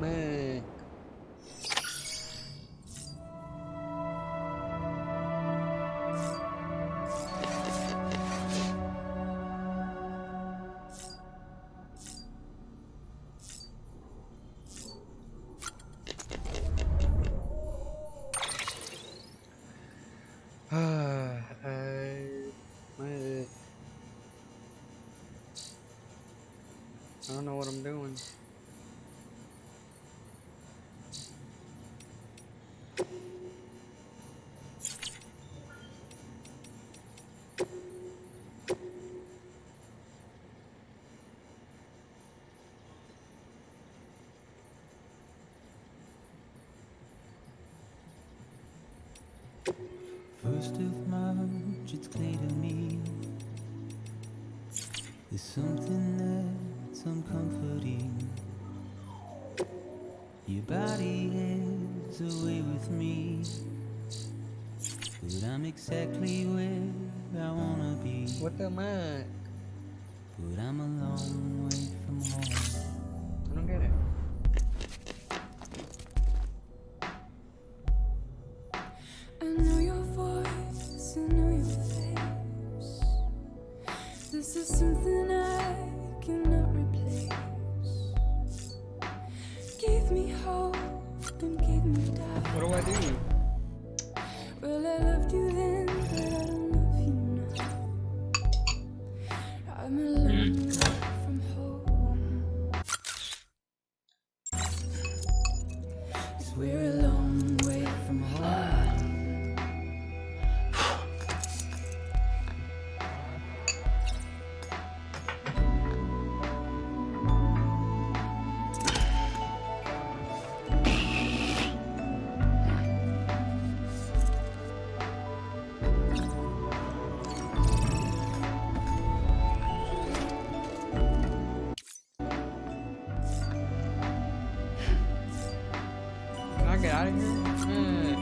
Man. Man. I don't know what I'm doing. First of March, it's clear to me there's something that's uncomforting. Your body is away with me, but I'm exactly where I wanna be. What the man? But I'm a long way from home. I don't get it. I know your voice, I know your face. This is something I cannot replace. Gave me hope and gave me doubt. What do I do? Well, I loved you then, but I don't love you now. I'm a long way from home. 'Cause we're a long way from home. Can I get out of here? Man.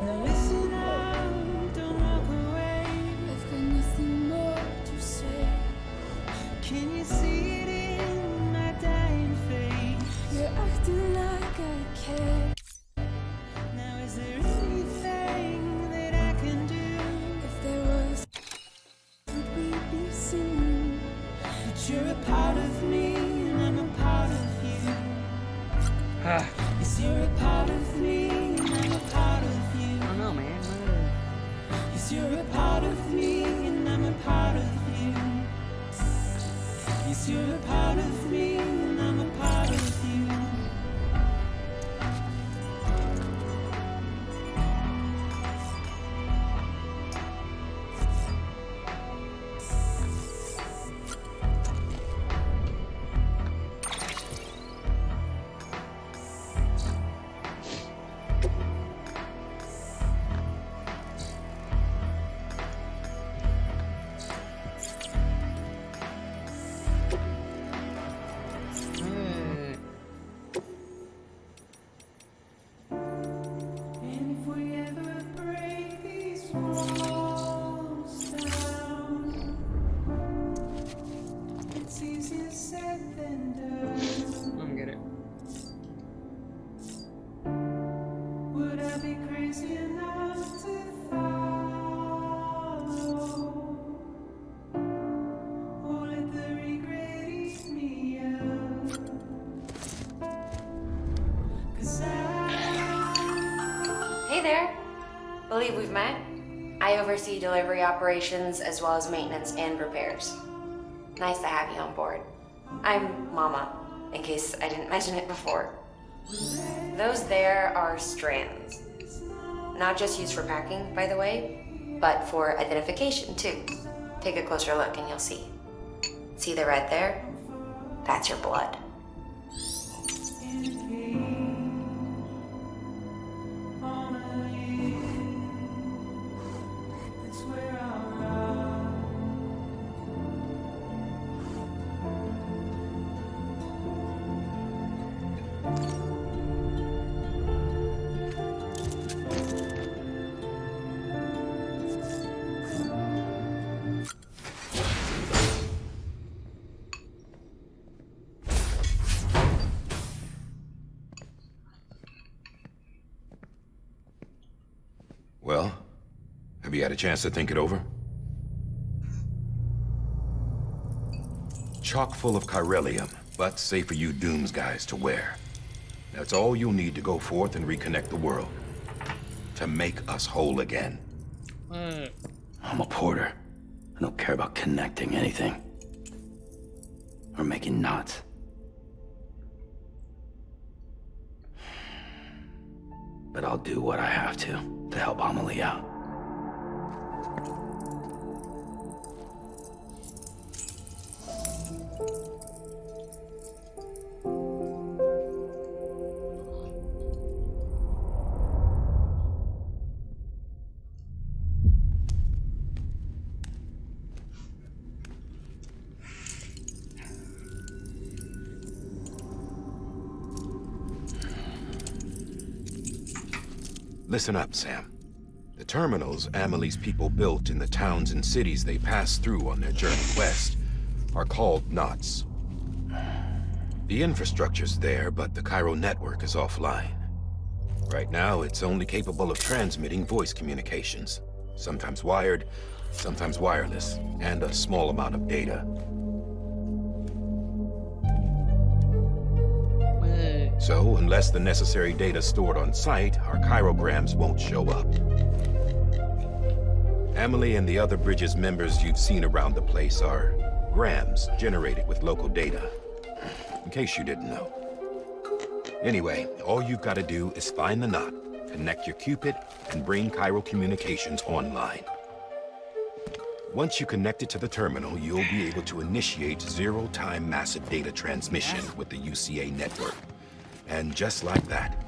Now listen up, don't walk away. I've got nothing more to say. Can you see it in my dying face? You're acting like I care. Now is there anything that I can do? If there was, would we be singing? But you're a part of me and I'm a part of you. Ah, Yes, you're a part of me and I'm a part of you. I don't know, man. Yes, you're a part of me and I'm a part of you. Yes, you're a part of me and I'm a part of you. Man. And if we ever break these walls down, it's easier said than done. I don't get it. Would I be crazy enough to follow? Or let the regret eat me up? 'Cause Hey there! Believe we've met? I oversee delivery operations as well as maintenance and repairs. Nice to have you on board. I'm Mama, in case I didn't mention it before. Those there are strands. Not just used for packing, by the way, but for identification too. Take a closer look and you'll see. See the red there? That's your blood. that's where I'll run. Well, have you had a chance to think it over? Chock full of chiralium, but safe for you Dooms guys to wear. That's all you'll need to go forth and reconnect the world. To make us whole again. I'm a porter. I don't care about connecting anything. Or making knots. But I'll do what I have to help Amelie out. Listen up, Sam. The terminals Amelie's people built in the towns and cities they passed through on their journey west are called knots. The infrastructure's there, but the Cairo network is offline. Right now, it's only capable of transmitting voice communications. Sometimes wired, sometimes wireless, and a small amount of data. So, unless the necessary data stored on site, our chirograms won't show up. Amelie and the other Bridges members you've seen around the place are grams generated with local data. In case you didn't know. Anyway, all you've got to do is find the knot, connect your Cupid, and bring Cairo communications online. Once you connect it to the terminal, you'll be able to initiate zero-time massive data transmission with the UCA network. And just like that,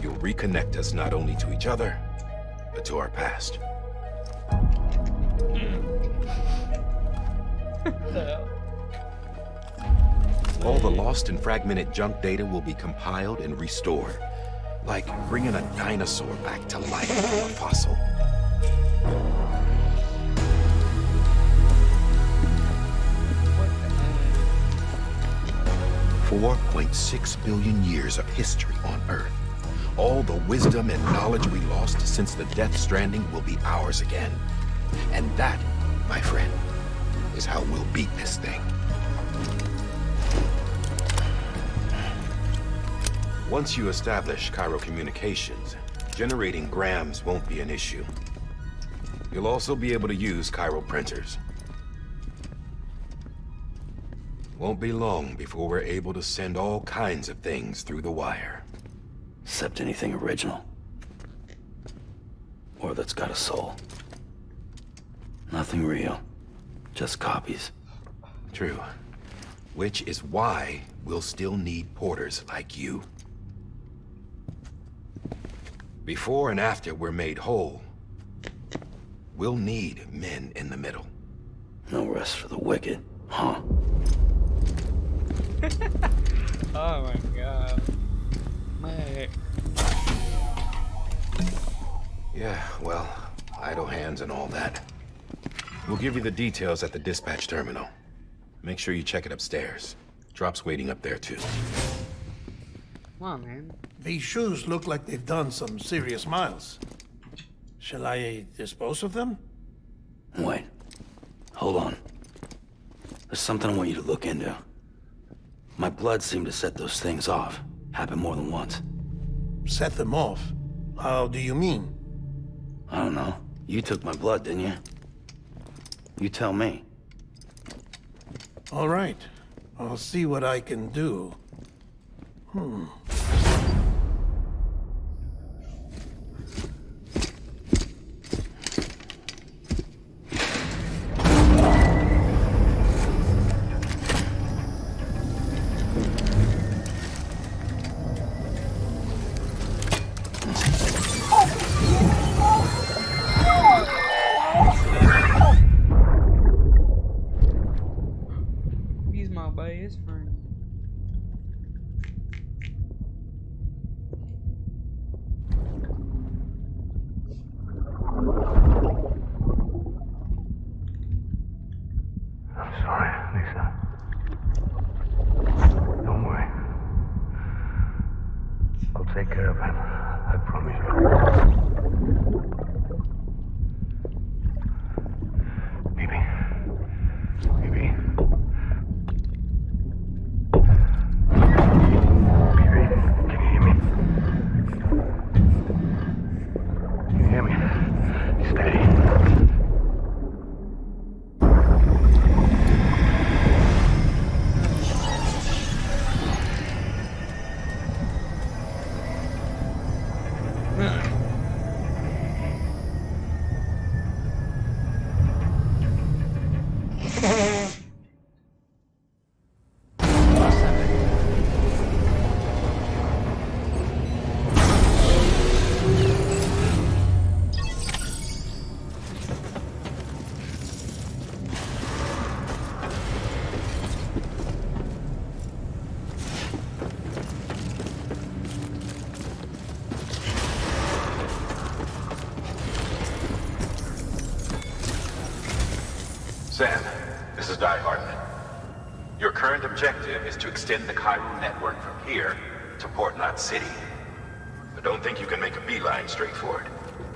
you'll reconnect us not only to each other, but to our past. All the lost and fragmented junk data will be compiled and restored, like bringing a dinosaur back to life from a fossil. What the heck? 4.6 billion years of history on Earth. All the wisdom and knowledge we lost since the Death Stranding will be ours again. And that, my friend, is how we'll beat this thing. Once you establish Cairo communications, generating grams won't be an issue. You'll also be able to use Cairo printers. Won't be long before we're able to send all kinds of things through the wire. Except anything original. Or that's got a soul. Nothing real. Just copies. True. Which is why we'll still need porters like you. Before and after we're made whole, we'll need men in the middle. No rest for the wicked, huh? Oh my god. Mate. Yeah, well, idle hands and all that. We'll give you the details at the dispatch terminal. Make sure you check it upstairs. Drop's waiting up there too. Come on, man. These shoes look like they've done some serious miles. Shall I dispose of them? Wait. Hold on. There's something I want you to look into. My blood seemed to set those things off. Happened more than once. Set them off? How do you mean? I don't know. You took my blood, didn't you? You tell me. All right. I'll see what I can do. He's my best friend. I'm sorry, Lisa. Don't worry. I'll take care of him. I promise you. Sam, this is Die Hardman. Your current objective is to extend the Cairo network from here to Port Knot City. But don't think you can make a beeline straight for it.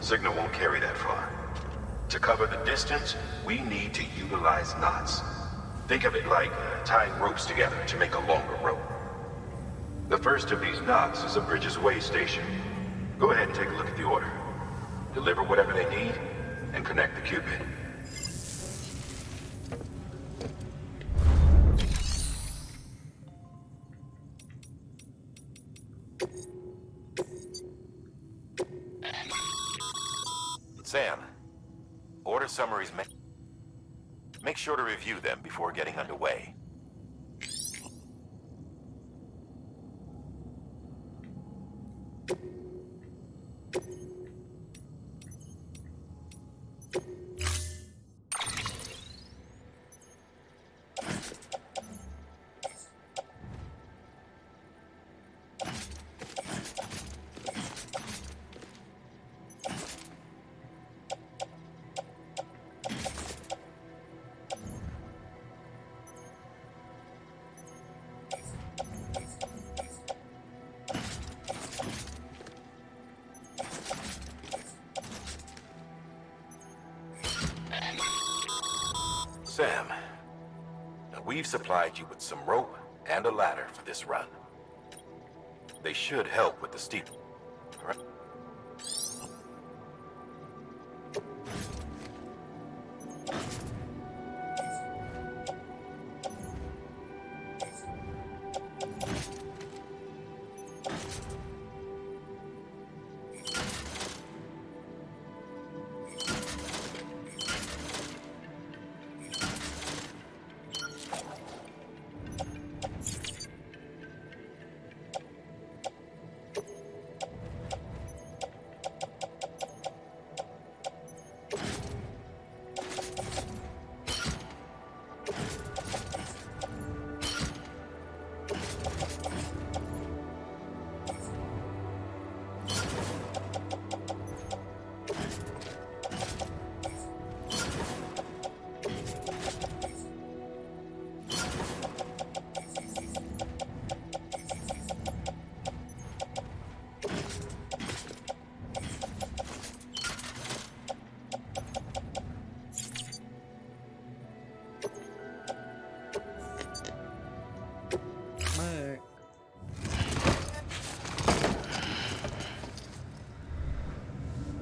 Signal won't carry that far. To cover the distance, we need to utilize knots. Think of it like tying ropes together to make a longer rope. The first of these knots is a Bridges Way station. Go ahead and take a look at the order. Deliver whatever they need, and connect the Cupid. Sam, order summaries. Make sure to review them before getting underway. Sam, we've supplied you with some rope and a ladder for this run. They should help with the steep. Right?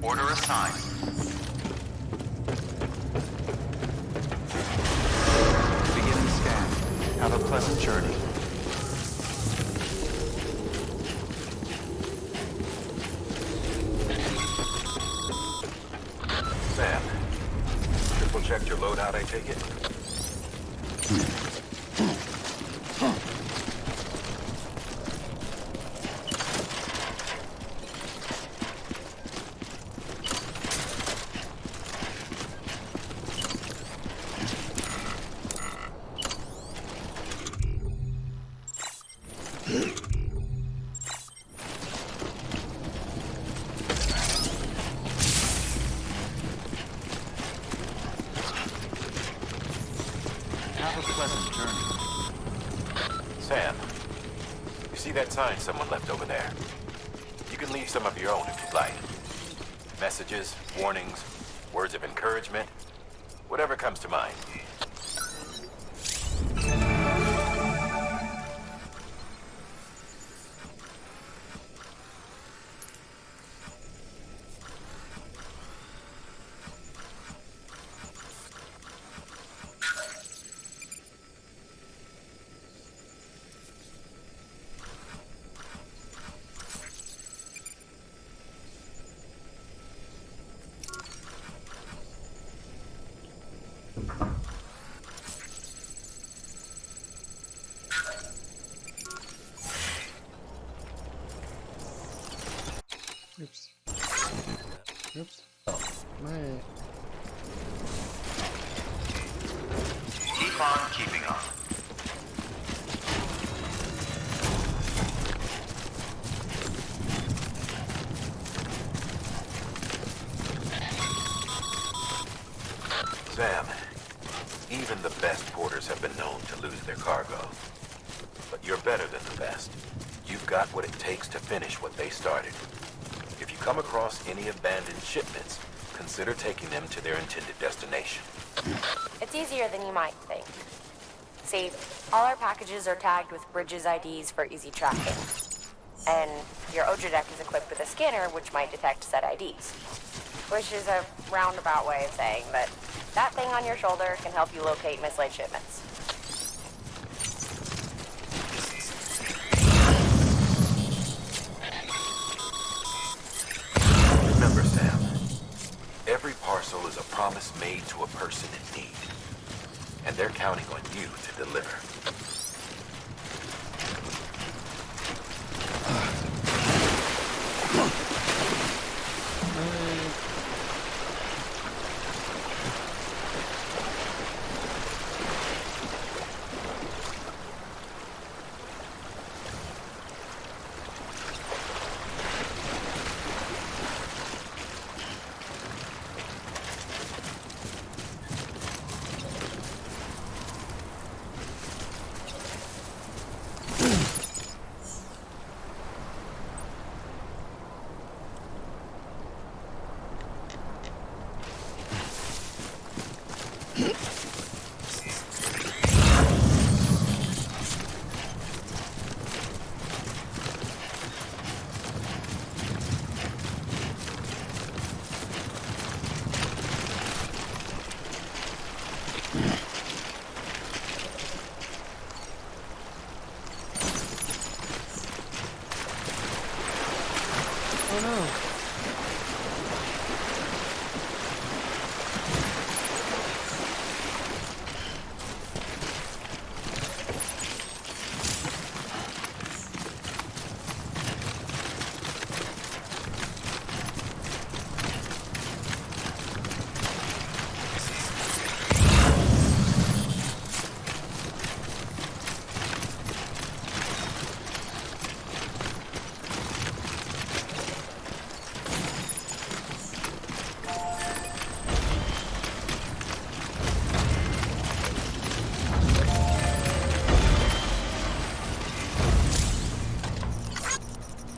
Order assigned. Beginning scan. Have a pleasant journey. Sam, triple checked your loadout, I take it? Have a pleasant journey. Sam, you see that sign someone left over there? You can leave some of your own if you'd like. Messages, warnings, words of encouragement, whatever comes to mind. Oops. Oops. My. Keep on keeping on. Sam, Even the best porters have been known to lose their cargo. But you're better than the best. You've got what it takes to finish what they started. If you come across any abandoned shipments, consider taking them to their intended destination. It's easier than you might think. See, all our packages are tagged with Bridges IDs for easy tracking. And your Odra deck is equipped with a scanner which might detect said IDs. Which is a roundabout way of saying that that thing on your shoulder can help you locate mislaid shipments. Remember, Sam, every parcel is a promise made to a person in need. And they're counting on you to deliver. Oh no.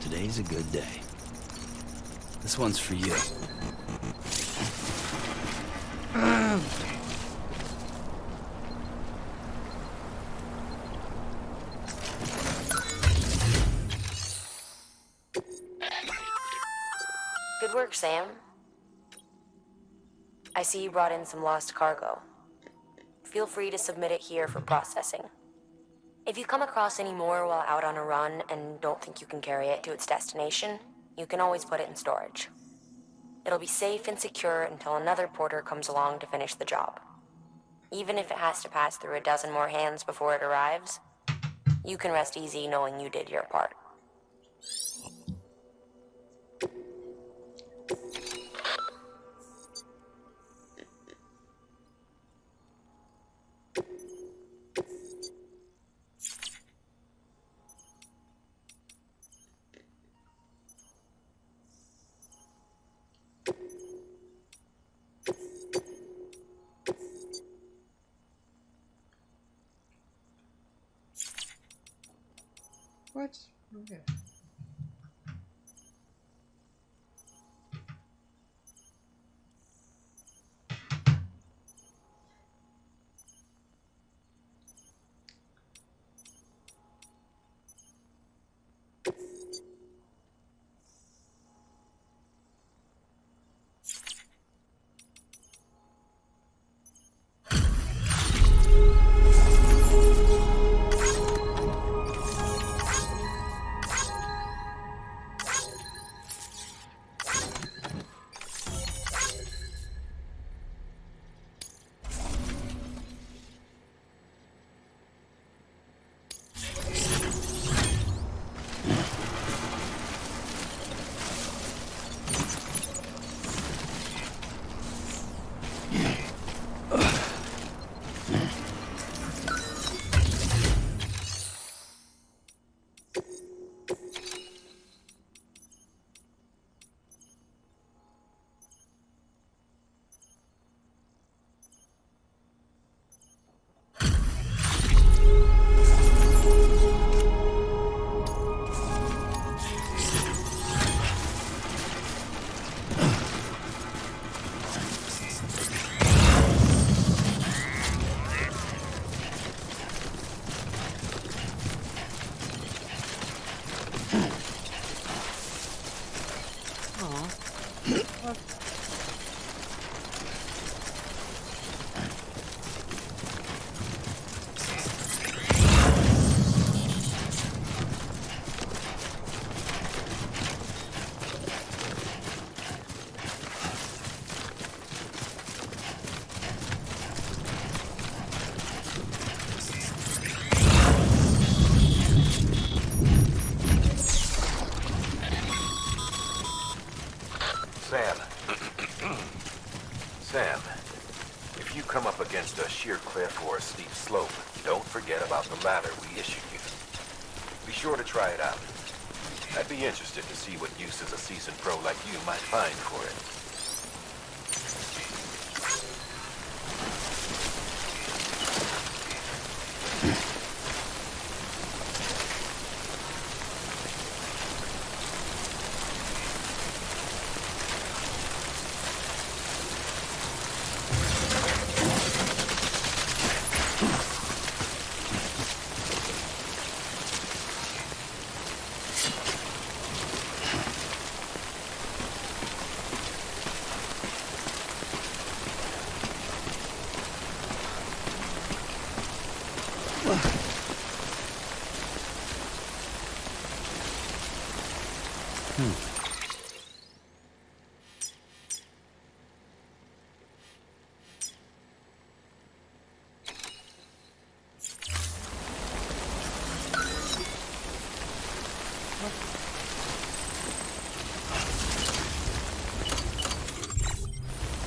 Today's a good day. This one's for you. Good work, Sam. I see you brought in some lost cargo. Feel free to submit it here for processing. If you come across any more while out on a run and don't think you can carry it to its destination, you can always put it in storage. It'll be safe and secure until another porter comes along to finish the job. Even if it has to pass through a dozen more hands before it arrives, you can rest easy knowing you did your part. What? Okay. Sam. Sam, if you come up against a sheer cliff or a steep slope, don't forget about the ladder we issued you. Be sure to try it out. I'd be interested to see what uses a seasoned pro like you might find for it.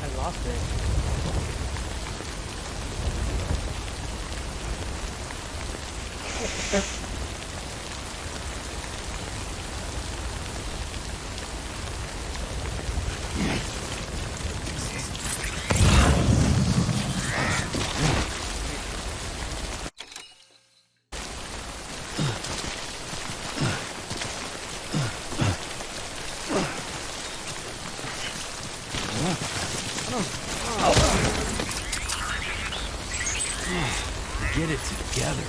I lost it. Get it together.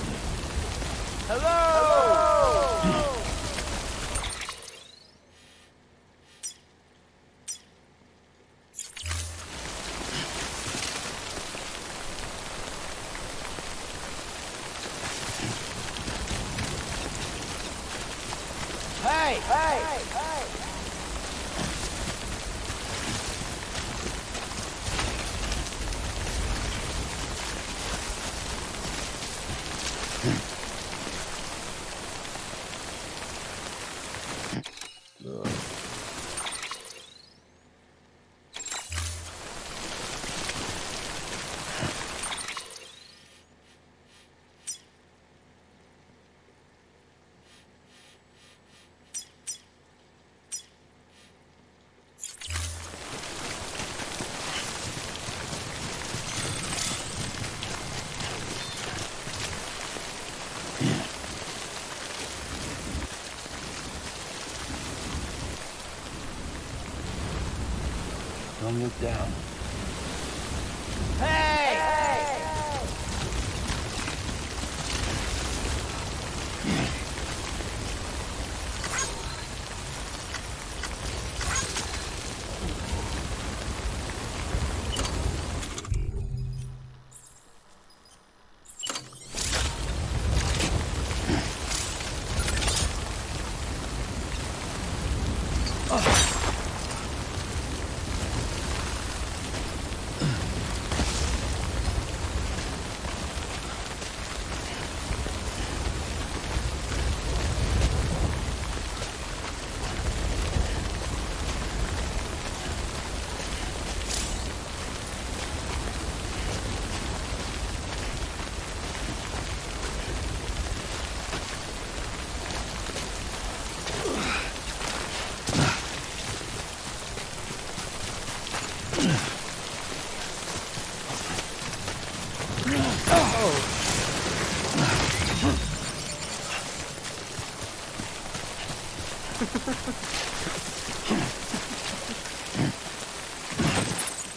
Don't look down.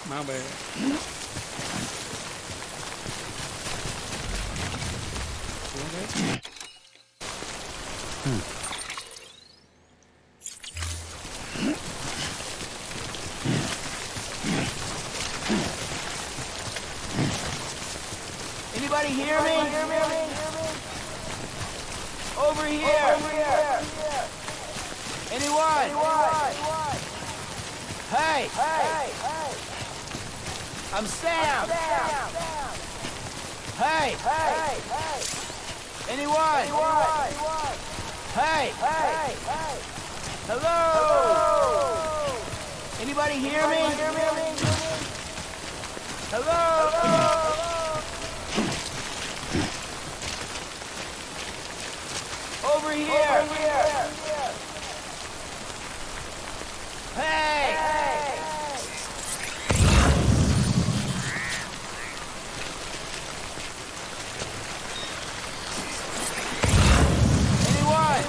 My bad. Anybody hear me? Over here. Anyone? Hey. I'm Sam. Hey. Anyone? Hey. Hello. Anybody Anybody hear me? Hello? Over here! Hey! Anyone?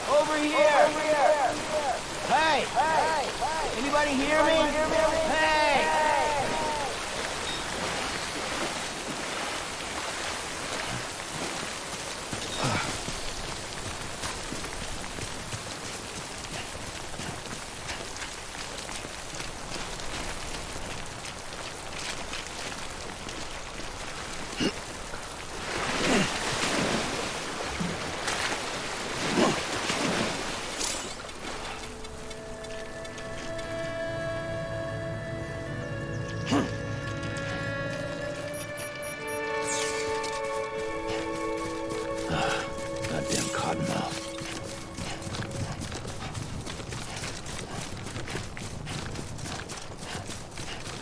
Over here! Hey! Anybody hear me? Hey! Goddamn cottonmouth.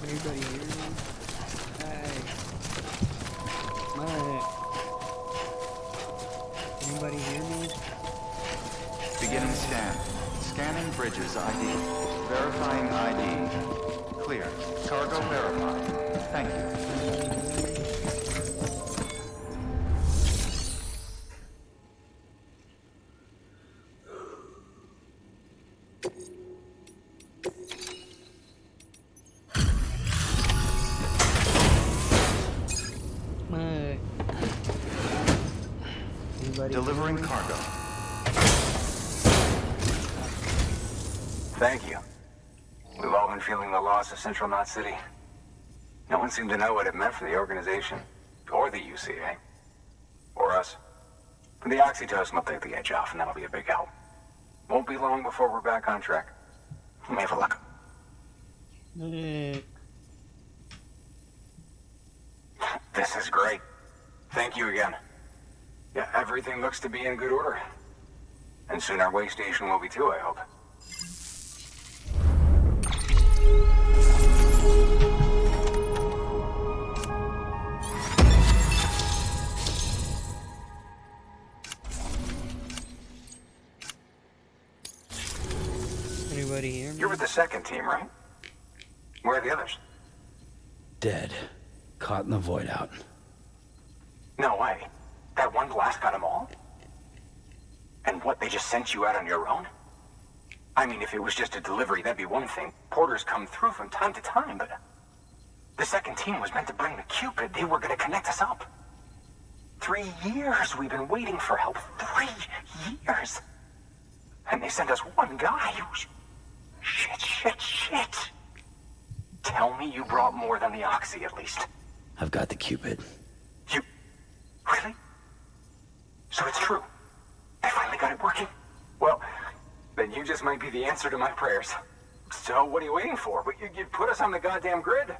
Anybody hear me? Hey. What? Anybody hear me? Beginning scan. Scanning bridges ID. Verifying ID. Clear. Cargo verified. Thank you. What? Anybody Delivering hear me? cargo. Thank you. We've all been feeling the loss of Central Knot City. No one seemed to know what it meant for the organization, or the UCA, or us. The oxytocin will take the edge off, and that'll be a big help. Won't be long before we're back on track. Let me have a look. This is great. Thank you again. Yeah, everything looks to be in good order. And soon our way station will be too, I hope. Anybody hear me? You're with the second team, right? Where are the others? Dead. Caught in the void out. No way. That one blast got them all? And what, they just sent you out on your own? I mean, if it was just a delivery, that'd be one thing. Porters come through from time to time, but... The second team was meant to bring the Cupid. They were gonna connect us up. 3 years we've been waiting for help. 3 years! And they sent us one guy who's... Shit. Tell me you brought more than the Oxy, at least. I've got the Cupid. You... Really? So it's true. They finally got it working? Well, then you just might be the answer to my prayers. So what are you waiting for? You put us on the goddamn grid.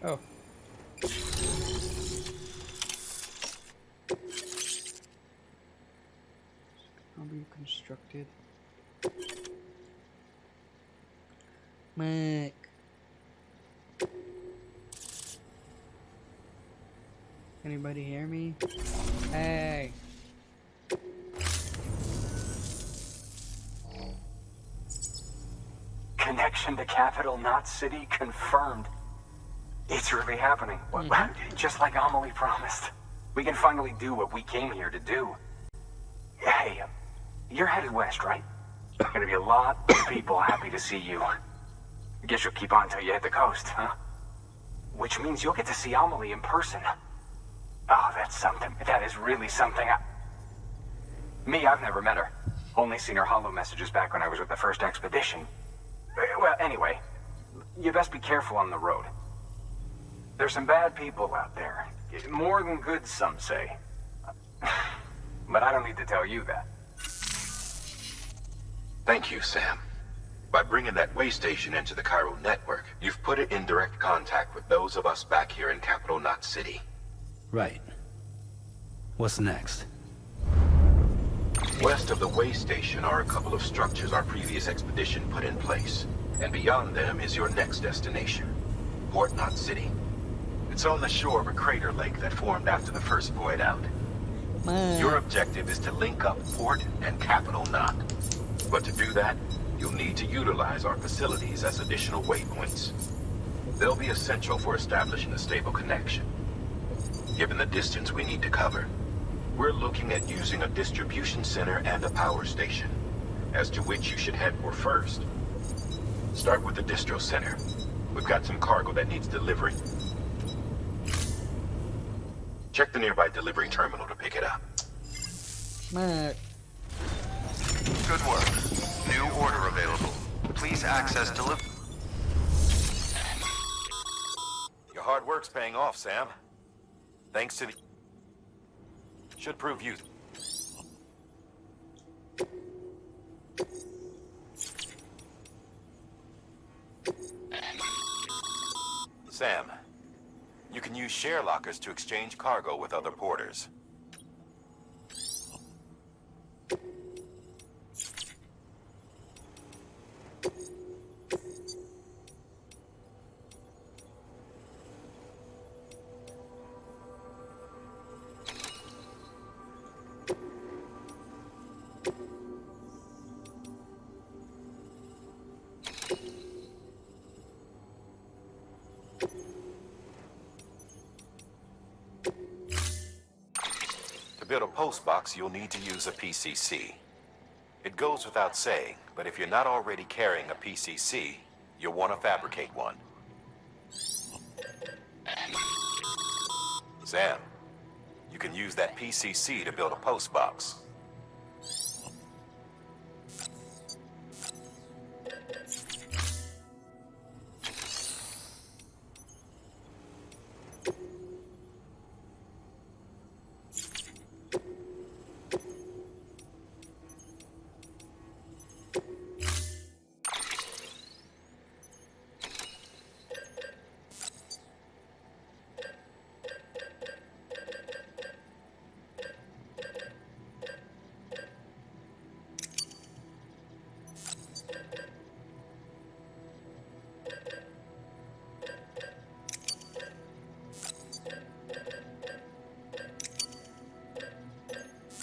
Oh. I'll be constructed. Mac. Anybody hear me? Hey. Connection to Capital Knot City confirmed. It's really happening. Just like Amelie promised. We can finally do what we came here to do. Hey, you're headed west, right? Gonna be a lot of people happy to see you. Guess you'll keep on till you hit the coast, huh? Which means you'll get to see Amelie in person. Oh, that's something. That is really something. Me, I've never met her. Only seen her holo messages back when I was with the first expedition. Well, anyway, you best be careful on the road. There's some bad people out there. More than good, some say. But I don't need to tell you that. Thank you, Sam. By bringing that way station into the Cairo network, you've put it in direct contact with those of us back here in Capital Knot City. Right. What's next? West of the way station are a couple of structures our previous expedition put in place. And beyond them is your next destination, Port Knot City. It's on the shore of a crater lake that formed after the first void out. Your objective is to link up Port and Capital Knot. But to do that, you'll need to utilize our facilities as additional waypoints. They'll be essential for establishing a stable connection. Given the distance we need to cover, we're looking at using a distribution center and a power station, as to which you should head for first. Start with the distro center. We've got some cargo that needs delivering. Check the nearby delivery terminal to pick it up. Man. Good work. New order available. Please access delivery. Your hard work's paying off, Sam. Thanks to the... Should prove useful. Sam, you can use share lockers to exchange cargo with other porters. To build a post box, you'll need to use a PCC. It goes without saying, but if you're not already carrying a PCC, you'll want to fabricate one. Sam, you can use that PCC to build a post box.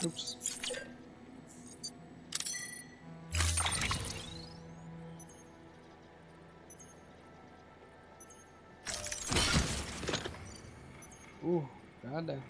Oops. Ooh, goddamn.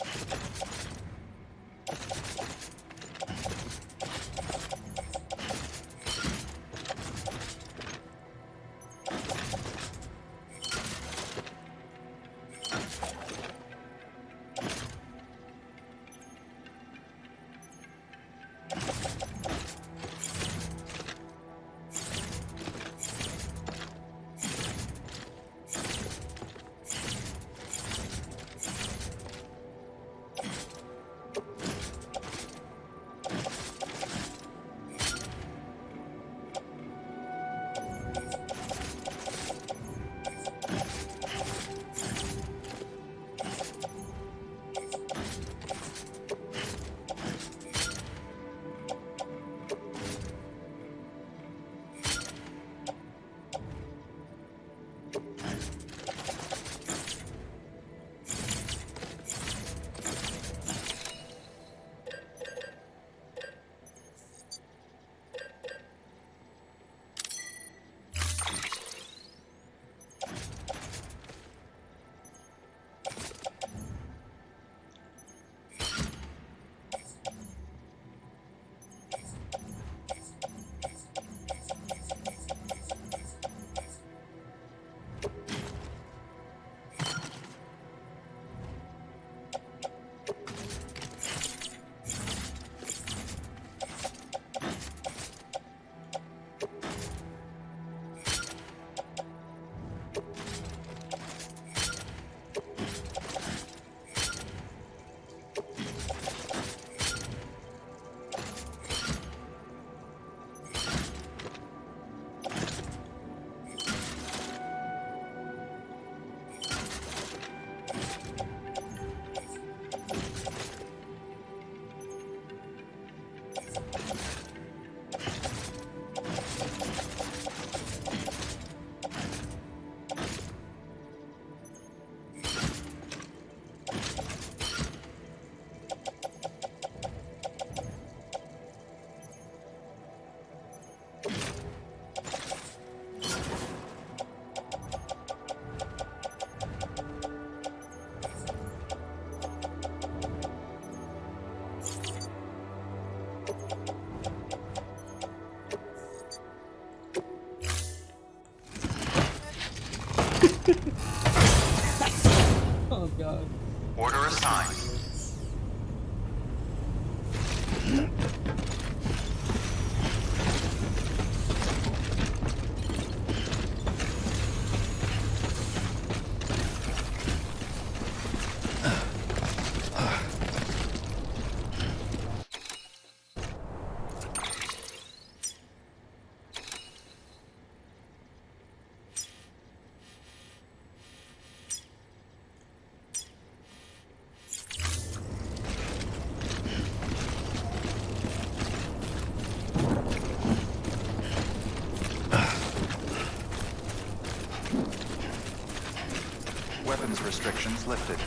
Oh god. Order assigned. Weapons restrictions lifted.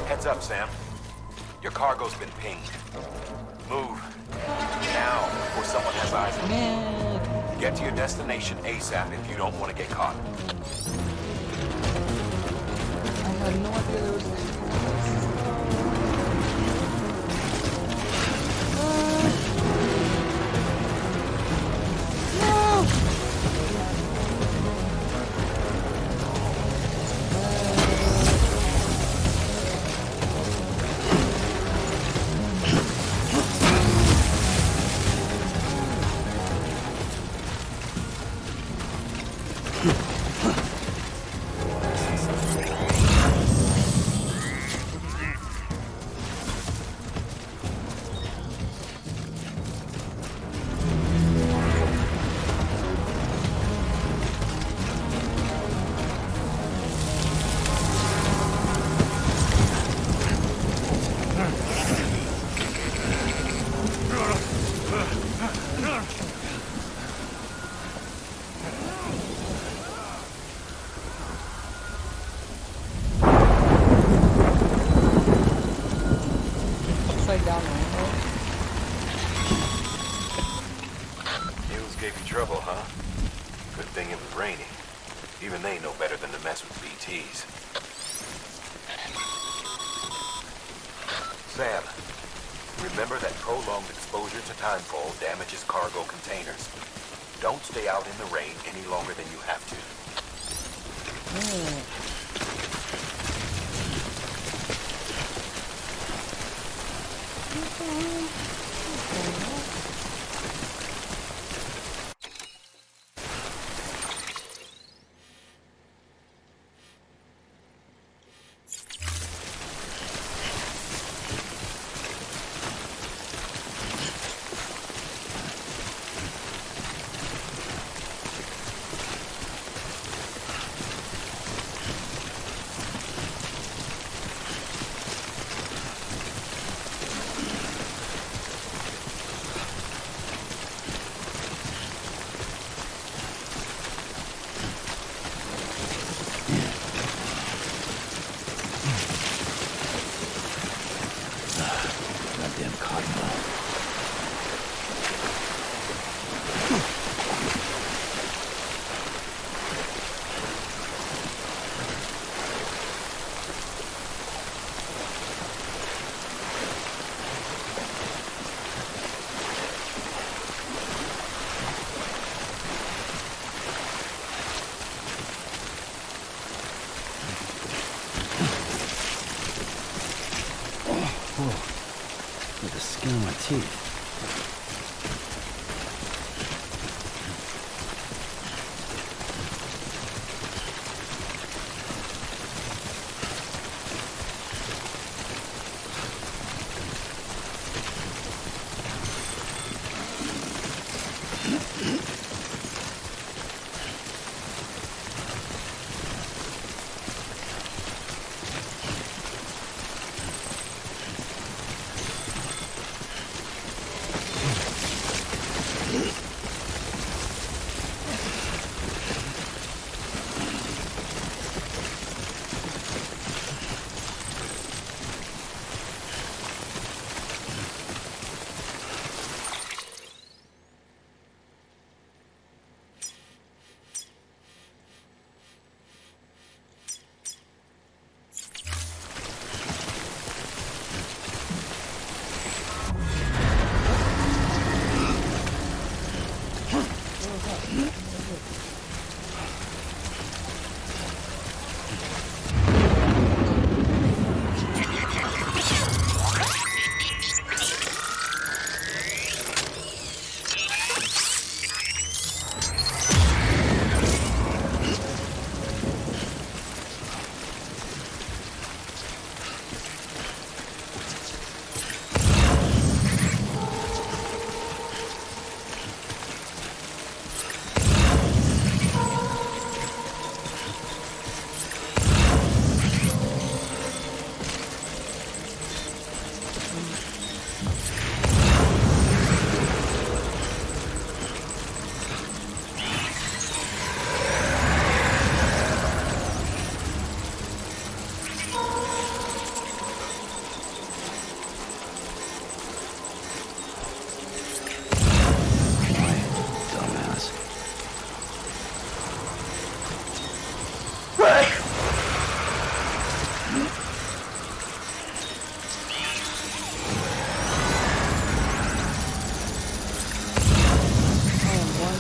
Heads up, Sam. Your cargo's been pinged. Move. Now, before someone has eyes on you. Get to your destination ASAP if you don't want to get caught. I had no idea there was upside down rainbow. Mules gave you trouble, huh? Good thing it was raining. Even they know better than to mess with BTs. Sam, remember that prolonged exposure to timefall damages cargo containers. Don't stay out in the rain any longer than you have to. Whoa. With the skin on my teeth.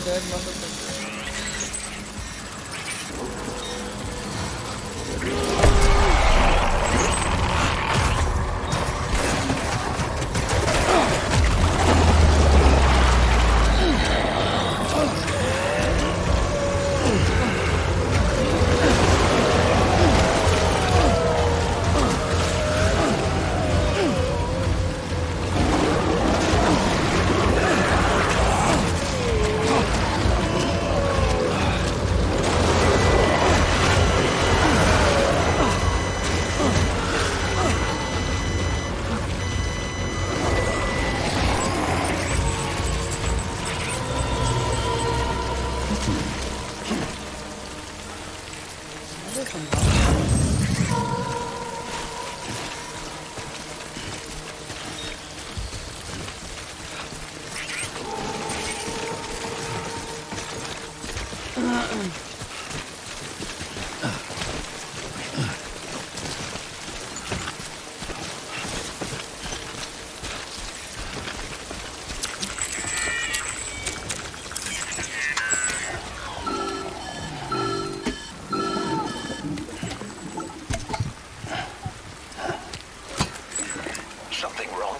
Dead motherfucker.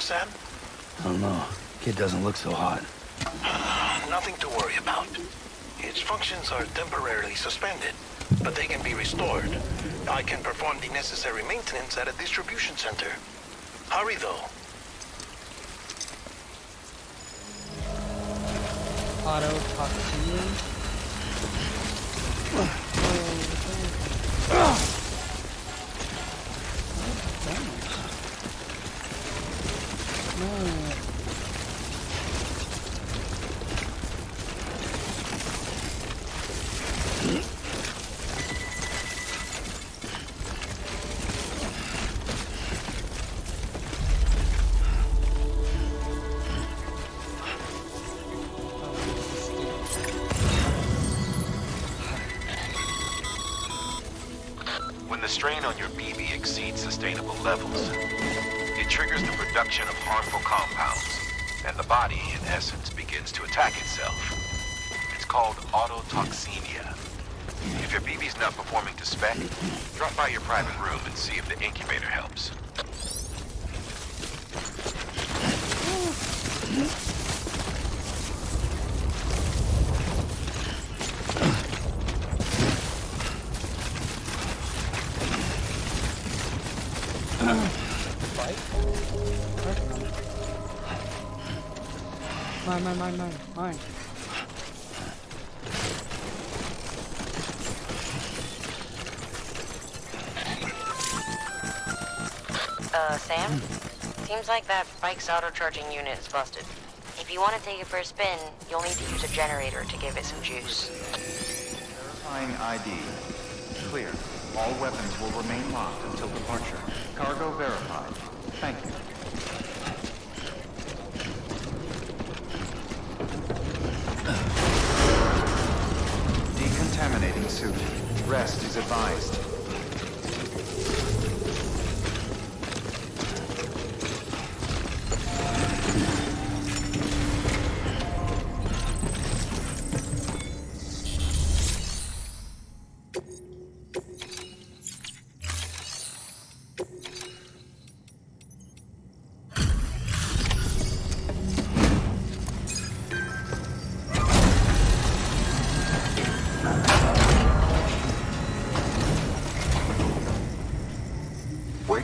Sam? I don't know. Kid doesn't look so hot. Nothing to worry about. Its functions are temporarily suspended, but they can be restored. I can perform the necessary maintenance at a distribution center. Hurry, though. Autotoxin. When the strain on your BB exceeds sustainable levels, it triggers the production of harmful compounds, and the body, in essence, begins to attack itself. It's called autotoxemia. If your BB's not performing to spec, drop by your private room and see if the incubator helps. Mine. Sam? Seems like that bike's auto-charging unit is busted. If you want to take it for a spin, you'll need to use a generator to give it some juice. Verifying ID. Clear. All weapons will remain locked until departure. Cargo verified. Thank you. Decontaminating suit. Rest is advised.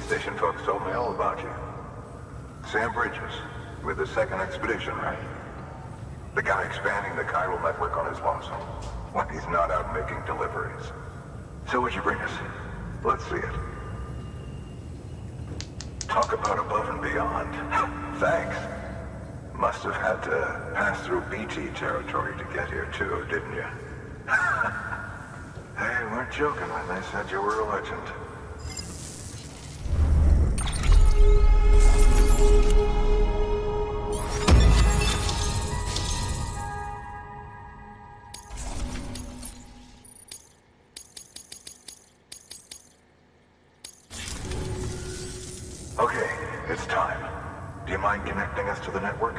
Station folks told me all about you. Sam Bridges, with the second expedition, right? The guy expanding the chiral network on his lonesome, when he's not out making deliveries. So what'd you bring us? Let's see it. Talk about above and beyond. Thanks. Must have had to pass through BT territory to get here too, didn't you? They weren't joking when they said you were a legend. Okay, it's time. Do you mind connecting us to the network?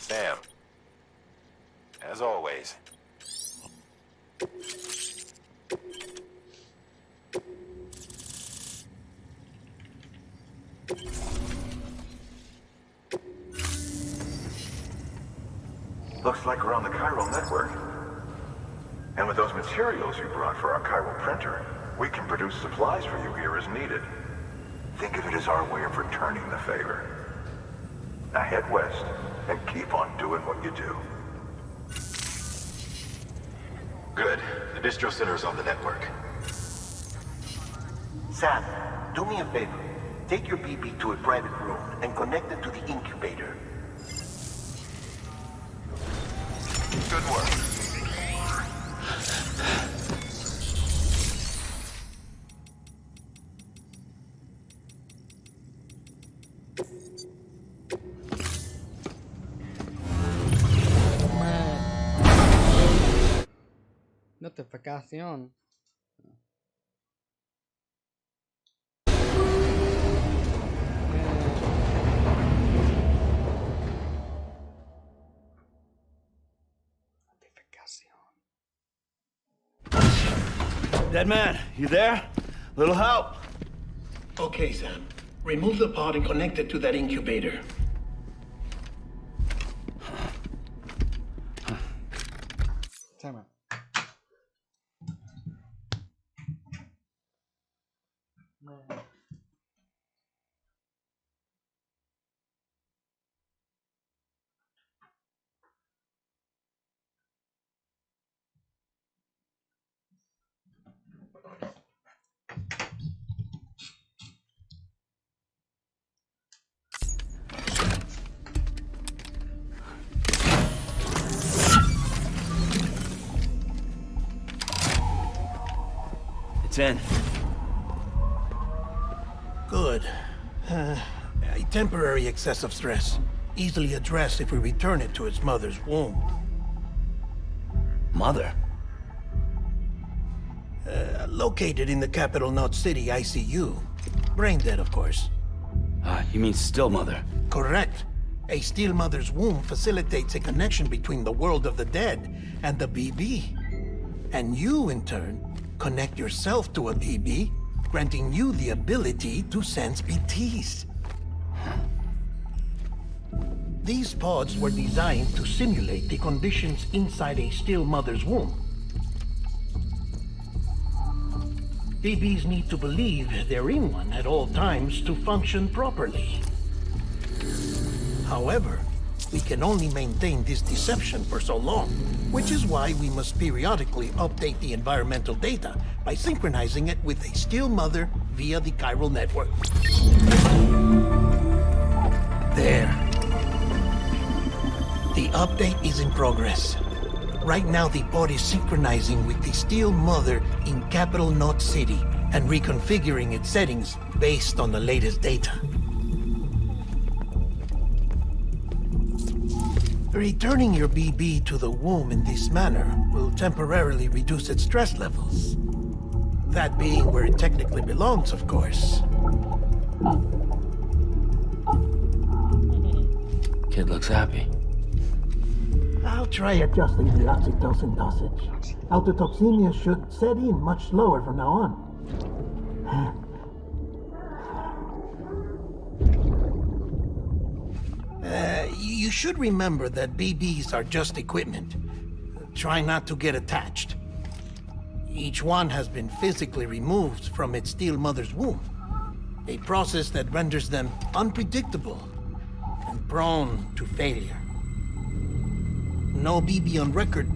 Sam, as always. Looks like we're on the chiral network. And with those materials you brought for our chiral printer, we can produce supplies for you here as needed. Think of it as our way of returning the favor. Now head west and keep on doing what you do. Good. The distro center's on the network. Sam, do me a favor. Take your BB to a private room and connect it to the incubator. Good work. Notificación. Dead man, you there? Little help? Okay, Sam. Remove the pod and connect it to that incubator. Time out. It's in. Good. A temporary excess of stress. easily addressed if we return it to its mother's womb. Mother? Located in the capital Knot City ICU. Brain dead, of course. You mean still mother? Correct. A still mother's womb facilitates a connection between the world of the dead and the BB. And you, in turn, connect yourself to a BB, granting you the ability to sense BTs. These pods were designed to simulate the conditions inside a still mother's womb. BBs need to believe they're in one at all times to function properly. However, we can only maintain this deception for so long, which is why we must periodically update the environmental data by synchronizing it with a still mother via the chiral network. There. The update is in progress. Right now, the pod is synchronizing with the still mother in capital Knot City and reconfiguring its settings based on the latest data. Returning your BB to the womb in this manner will temporarily reduce its stress levels. That being where it technically belongs, of course. Kid looks happy. I'll try adjusting the oxytocin dosage. Autotoxemia should set in much slower from now on. You should remember that BBs are just equipment. Try not to get attached. Each one has been physically removed from its still mother's womb. A process that renders them unpredictable and prone to failure. No BB on record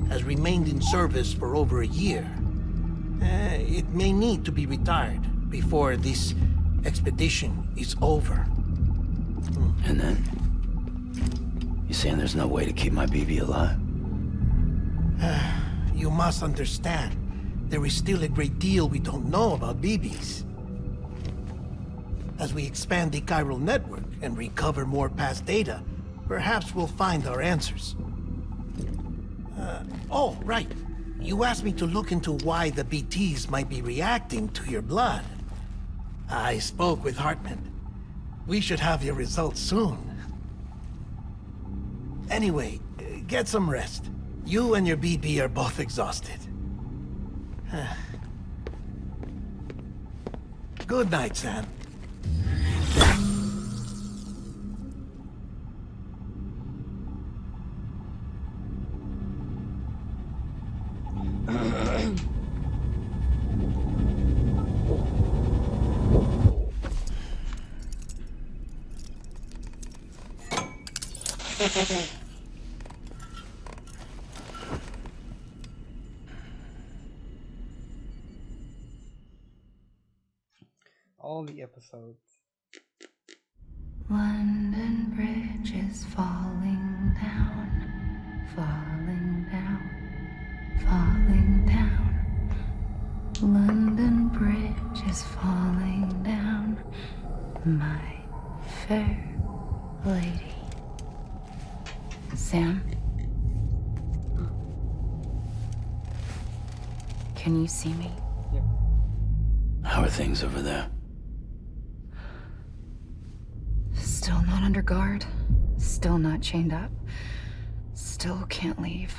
has remained in service for over a year. It may need to be retired before this expedition is over. And then? You saying there's no way to keep my BB alive? You must understand, there is still a great deal we don't know about BBs. As we expand the chiral network and recover more past data, perhaps we'll find our answers. Oh, right. You asked me to look into why the BTs might be reacting to your blood. I spoke with Hartman. We should have your results soon. Anyway, get some rest. You and your BB are both exhausted. Good night, Sam. All the episodes. London Bridge is falling down, falling down, falling down. London Bridge is falling down, my fair lady. Sam? Can you see me? Yep. How are things over there? Still not under guard, still not chained up, still can't leave.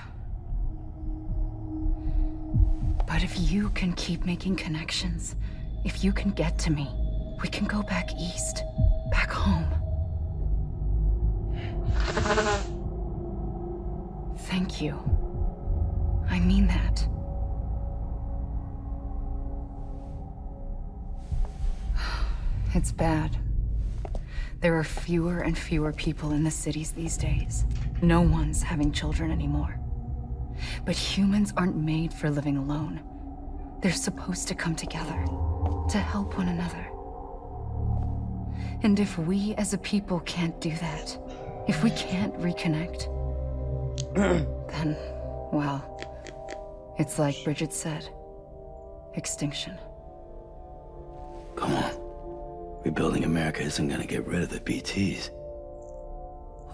But if you can keep making connections, if you can get to me, we can go back east, back home. Thank you. I mean that. It's bad. There are fewer and fewer people in the cities these days. No one's having children anymore. But humans aren't made for living alone. They're supposed to come together, to help one another. And if we as a people can't do that, if we can't reconnect, then, well, it's like Bridget said, extinction. Come on. Rebuilding America isn't gonna get rid of the BTs.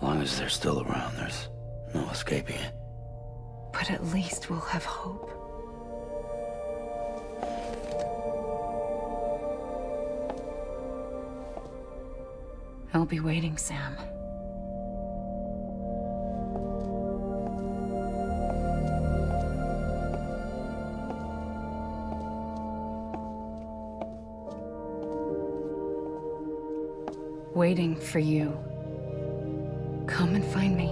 As long as they're still around, there's no escaping it. But at least we'll have hope. I'll be waiting, Sam. Waiting for you. Come and find me.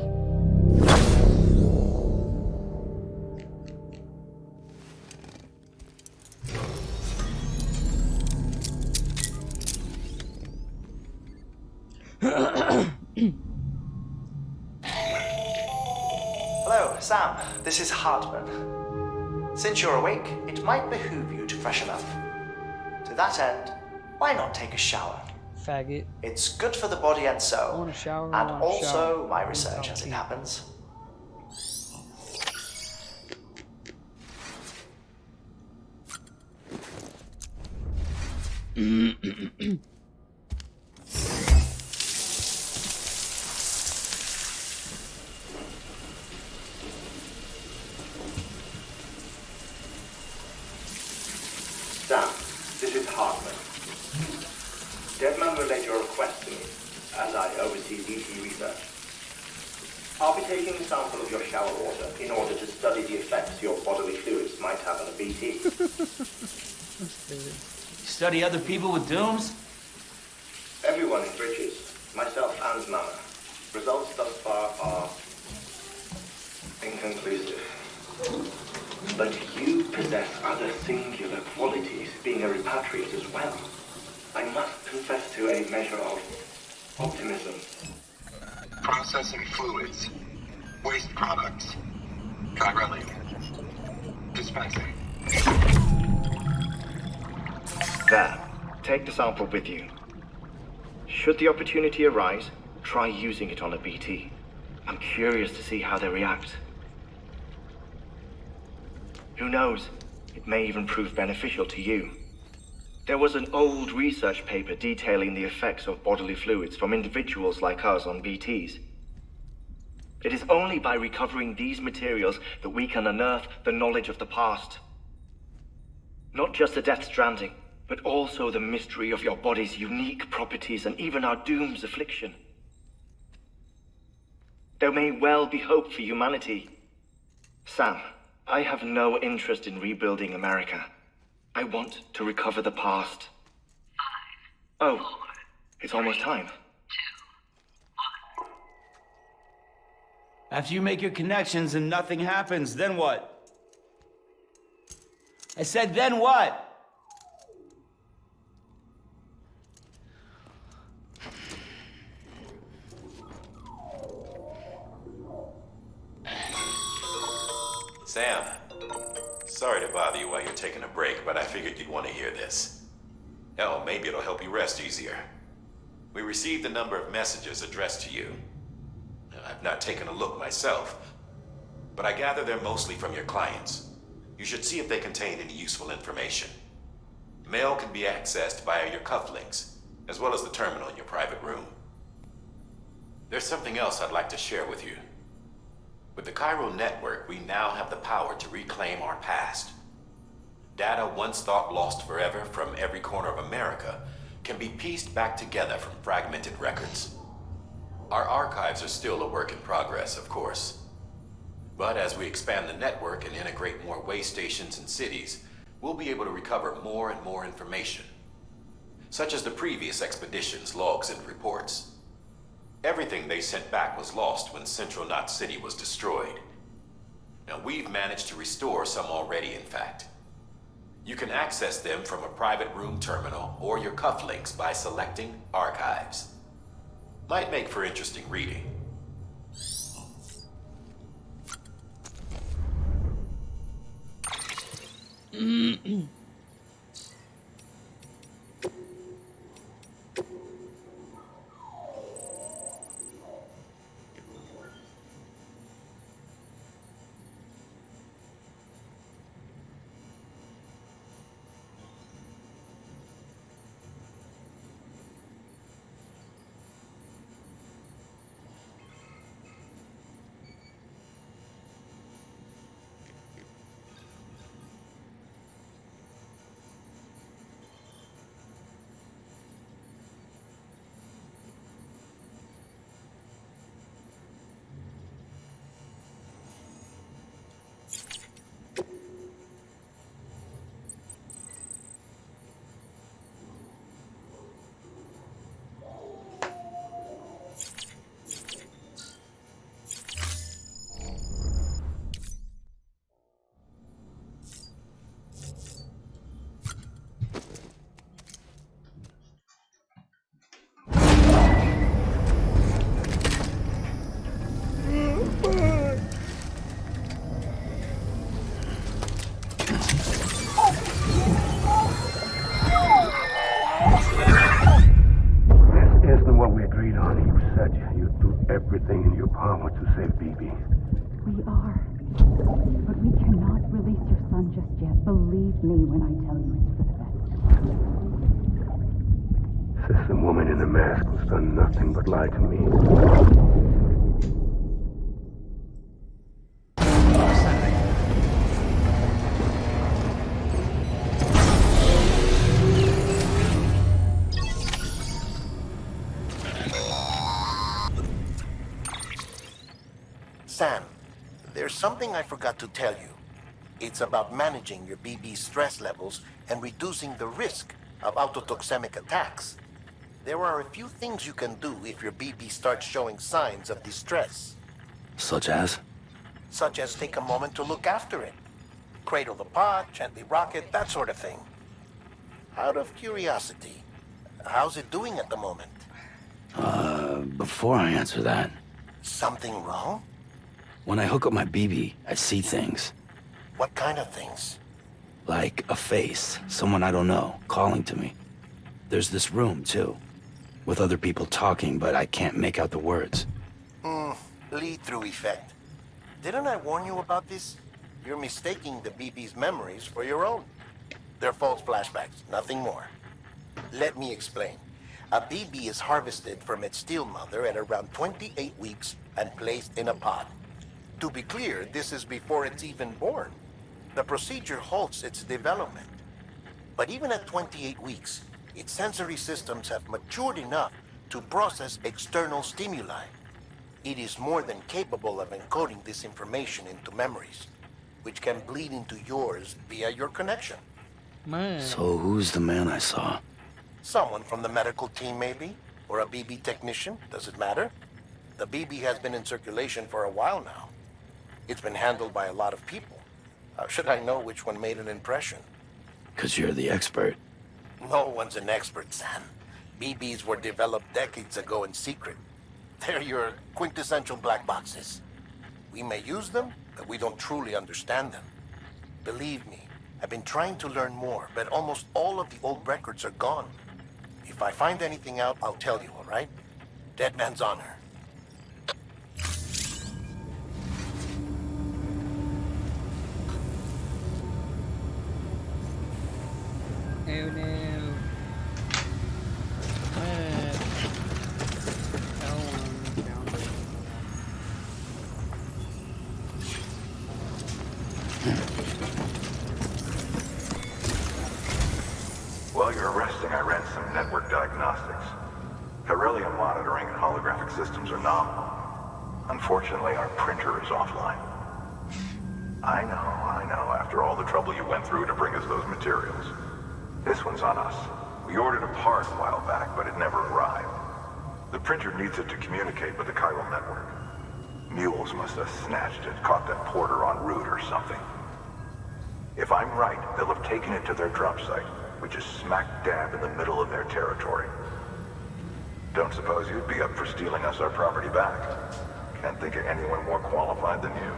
Hello, Sam. This is Hartman. Since you're awake, it might behoove you to freshen up. To that end, why not take a shower? Faggot. It's good for the body and soul. I want to shower. And also my research as it happens. Sam, this is Hartman. Deadman relayed your request to me, as I oversee BT research. I'll be taking a sample of your shower water in order to study the effects your bodily fluids might have on a BT. Study other people with dooms? Everyone in Bridges, myself and Mama. Results thus far are inconclusive. But you possess other singular qualities, being a repatriate as well. I must confess to a measure of optimism. Processing fluids. Waste products. Chirally. Dispensing. There. Take the sample with you. Should the opportunity arise, try using it on a BT. I'm curious to see how they react. Who knows? It may even prove beneficial to you. There was an old research paper detailing the effects of bodily fluids from individuals like us on BTs. It is only by recovering these materials that we can unearth the knowledge of the past. Not just the Death Stranding, but also the mystery of your body's unique properties and even our doom's affliction. There may well be hope for humanity. Sam, I have no interest in rebuilding America. I want to recover the past. 5, 4, it's almost time. 2, 1. After you make your connections and nothing happens, then what? I said, then what? Sam, sorry to bother you while you're taking a break, but I figured you'd want to hear this. Hell, maybe it'll help you rest easier. We received a number of messages addressed to you. I've not taken a look myself, but I gather they're mostly from your clients. You should see if they contain any useful information. Mail can be accessed via your cufflinks, as well as the terminal in your private room. There's something else I'd like to share with you. With the Chiral network, we now have the power to reclaim our past. Data once thought lost forever from every corner of America can be pieced back together from fragmented records. Our archives are still a work in progress, of course. But as we expand the network and integrate more way stations and cities, we'll be able to recover more and more information, such as the previous expedition's logs and reports. Everything they sent back was lost when Central Knot City was destroyed. Now, we've managed to restore some already, in fact. You can access them from a private room terminal or your cufflinks by selecting Archives. Might make for interesting reading. your power to save BB. We are. But we cannot release your son just yet. Believe me when I tell you it's for the best. System woman in the mask was done nothing but lie to me. Sam, there's something I forgot to tell you. It's about managing your BB stress levels and reducing the risk of autotoxemic attacks. There are a few things you can do if your BB starts showing signs of distress. Such as? Such as take a moment to look after it. Cradle the pot, gently rock it, that sort of thing. Out of curiosity, how's it doing at the moment? Before I answer that... Something wrong? When I hook up my BB, I see things. What kind of things? Like a face, someone I don't know, calling to me. There's this room, too, with other people talking, but I can't make out the words. Lead-through effect. Didn't I warn you about this? You're mistaking the BB's memories for your own. They're false flashbacks, nothing more. Let me explain. A BB is harvested from its steel mother at around 28 weeks and placed in a pod. To be clear, this is before it's even born. The procedure halts its development. But even at 28 weeks, its sensory systems have matured enough to process external stimuli. It is more than capable of encoding this information into memories, which can bleed into yours via your connection. Man. So who's the man I saw? Someone from the medical team, maybe? Or a BB technician? Does it matter? The BB has been in circulation for a while now. It's been handled by a lot of people. How should I know which one made an impression? 'Cause you're the expert. No one's an expert, Sam. BBs were developed decades ago in secret. They're your quintessential black boxes. We may use them, but we don't truly understand them. Believe me, I've been trying to learn more, but almost all of the old records are gone. If I find anything out, I'll tell you, all right? Dead man's honor. Oh no. While you're resting, I ran some network diagnostics. Beryllium monitoring and holographic systems are nominal. Unfortunately, our printer is offline. I know, after all the trouble you went through to bring us those materials. This one's on us. We ordered a part a while back, but it never arrived. The printer needs it to communicate with the chiral network. Mules must have snatched it, caught that porter en route or something. If I'm right, they'll have taken it to their drop site, which is smack dab in the middle of their territory. Don't suppose you'd be up for stealing us our property back? Can't think of anyone more qualified than you.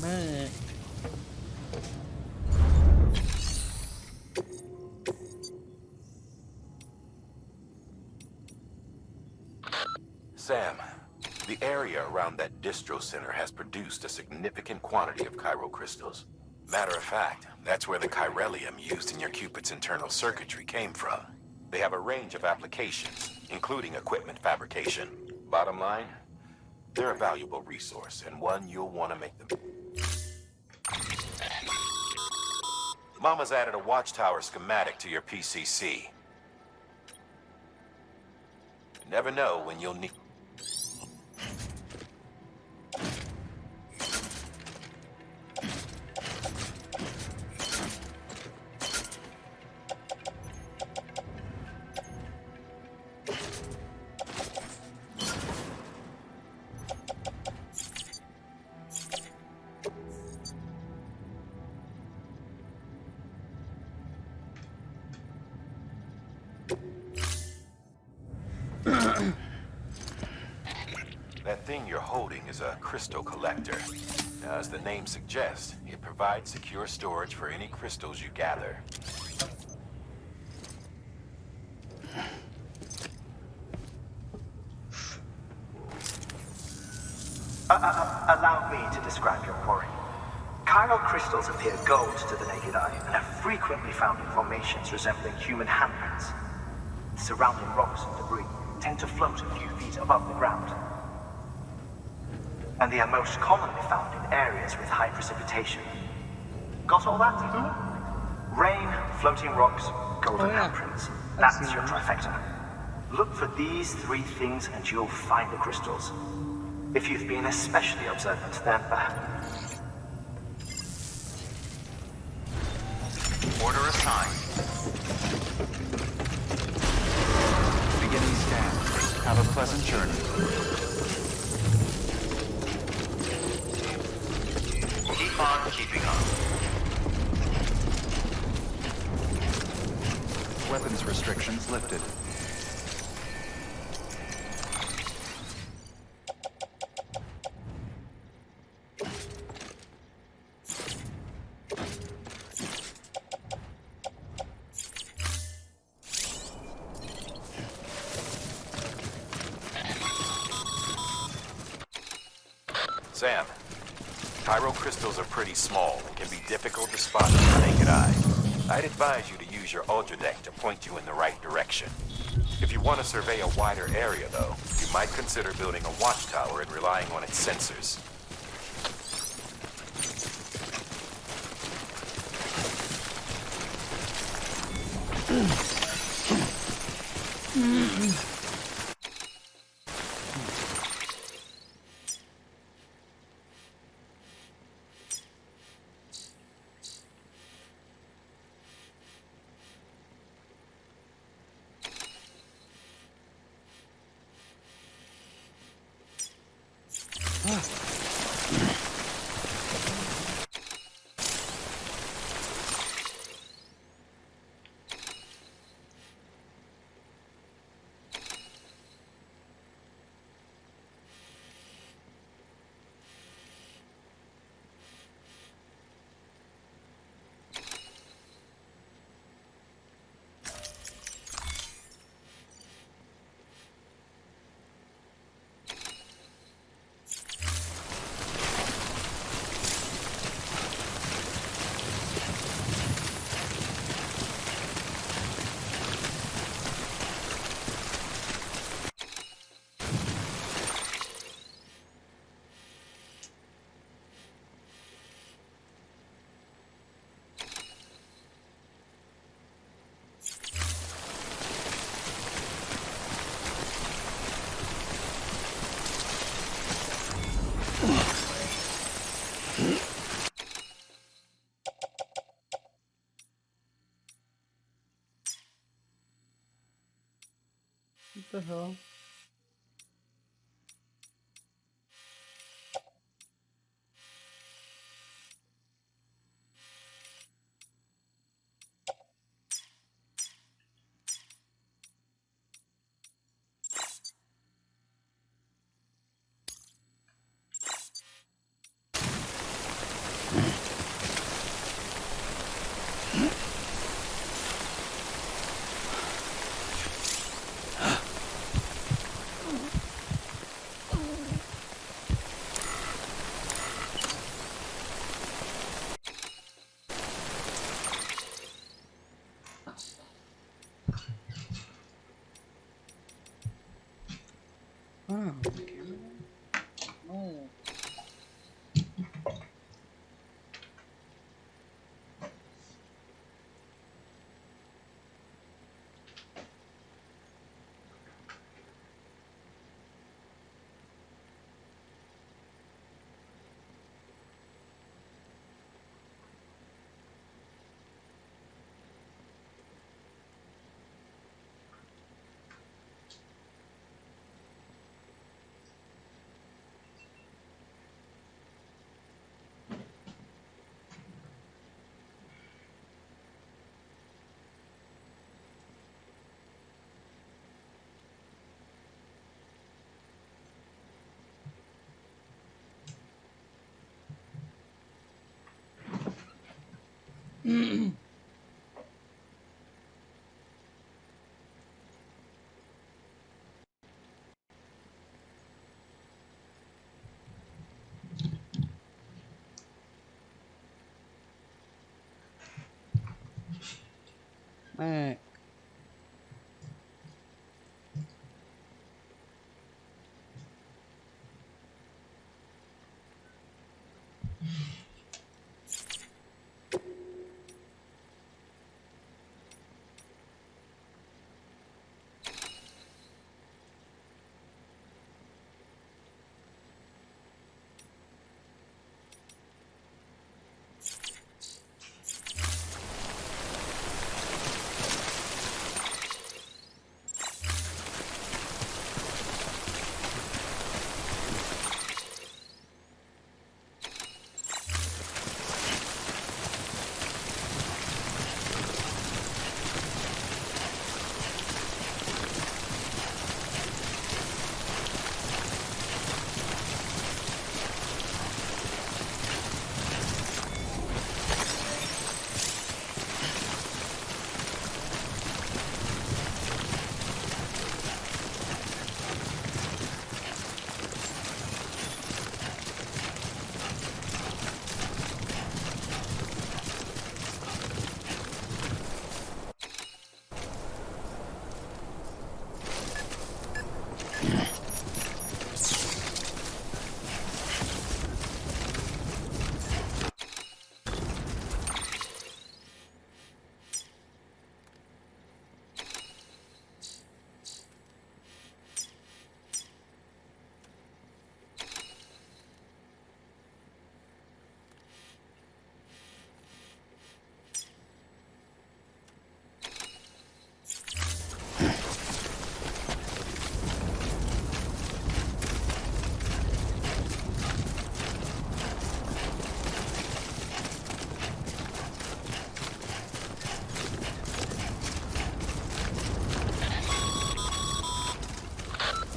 Man. Sam, the area around that distro center has produced a significant quantity of chiral crystals. Matter of fact, that's where the chiralium used in your Cupid's internal circuitry came from. They have a range of applications, including equipment fabrication. Bottom line, they're a valuable resource and one you'll want to make them. Mama's added a watchtower schematic to your PCC. You never know when you'll need... That thing you're holding is a crystal collector. Now, as the name suggests, it provides secure storage for any crystals you gather. Allow me to describe your quarry. Chiral crystals appear gold to the naked eye and are frequently found in formations resembling human handprints. Surrounding rocks and debris tend to float a few feet above the ground. And they are most commonly found in areas with high precipitation. Got all that? Rain, floating rocks, golden handprints. That's your trifecta. Look for these three things and you'll find the crystals. If you've been especially observant, then perhaps... Order assigned. Beginning scan. Have a pleasant journey. Keep on keeping on. Weapons restrictions lifted. Sam, chiral crystals are pretty small and can be difficult to spot with the naked eye. I'd advise you to use your ultra deck to point you in the right direction. If you want to survey a wider area, though, you might consider building a watchtower and relying on its sensors. What the hell? Oh, oh. Man.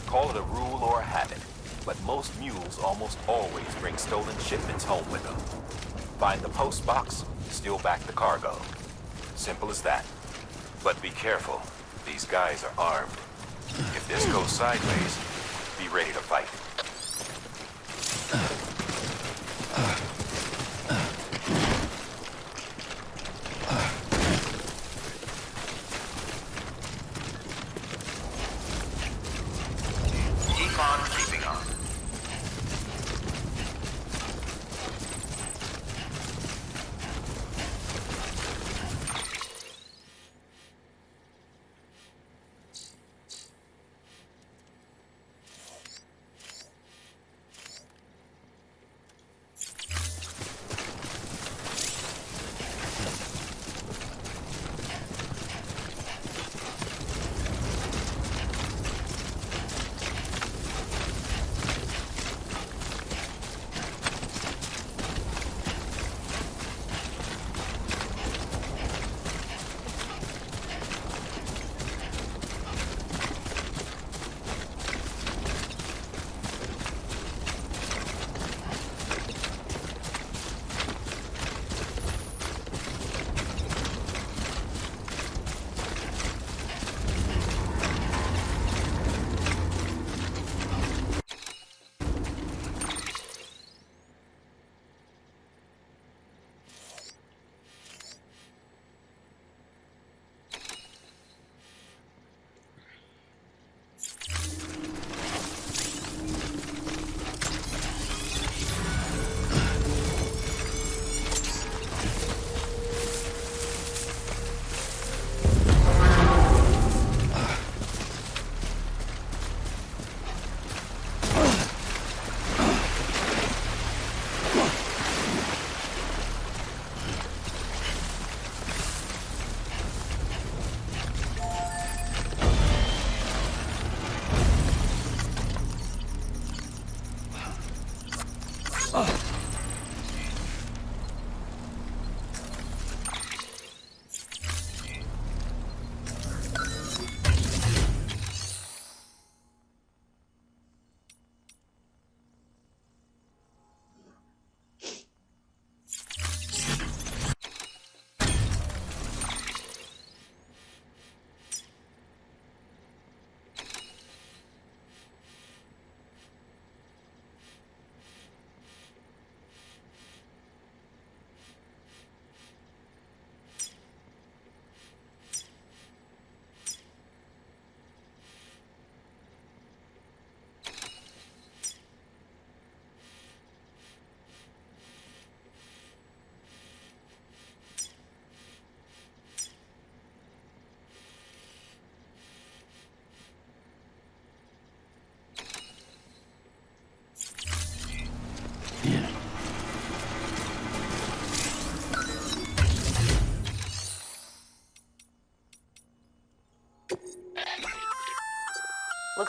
Call it a rule or a habit, but most mules almost always bring stolen shipments home with them. Find the post box, steal back the cargo. Simple as that. But be careful. These guys are armed. If this goes sideways, be ready to fight. Keep on keeping on.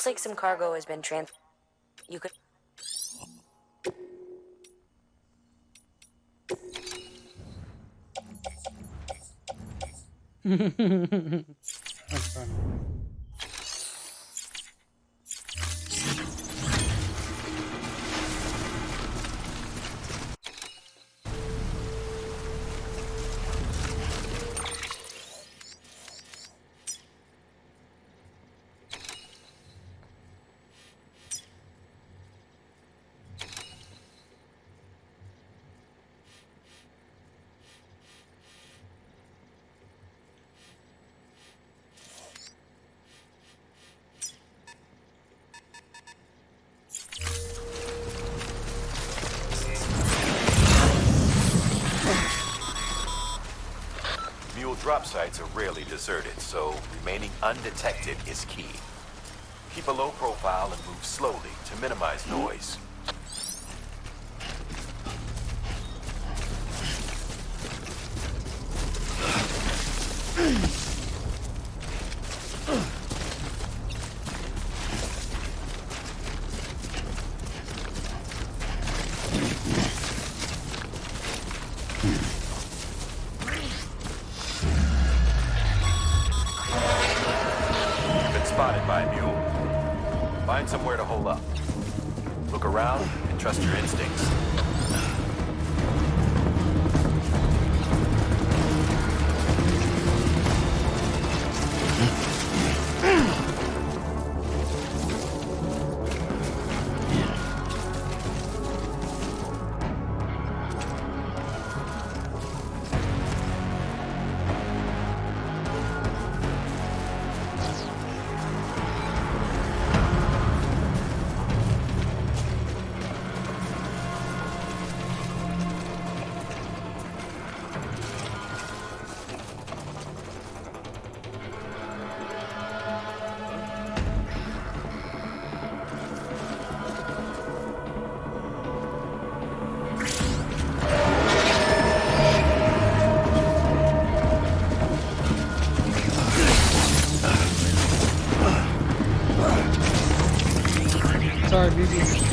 like some cargo has been You could... That's fun. Drop sites are rarely deserted, so remaining undetected is key. Keep a low profile and move slowly to minimize noise. Spotted by a mule. Find somewhere to hole up. Look around and trust your instincts. Sorry, BB.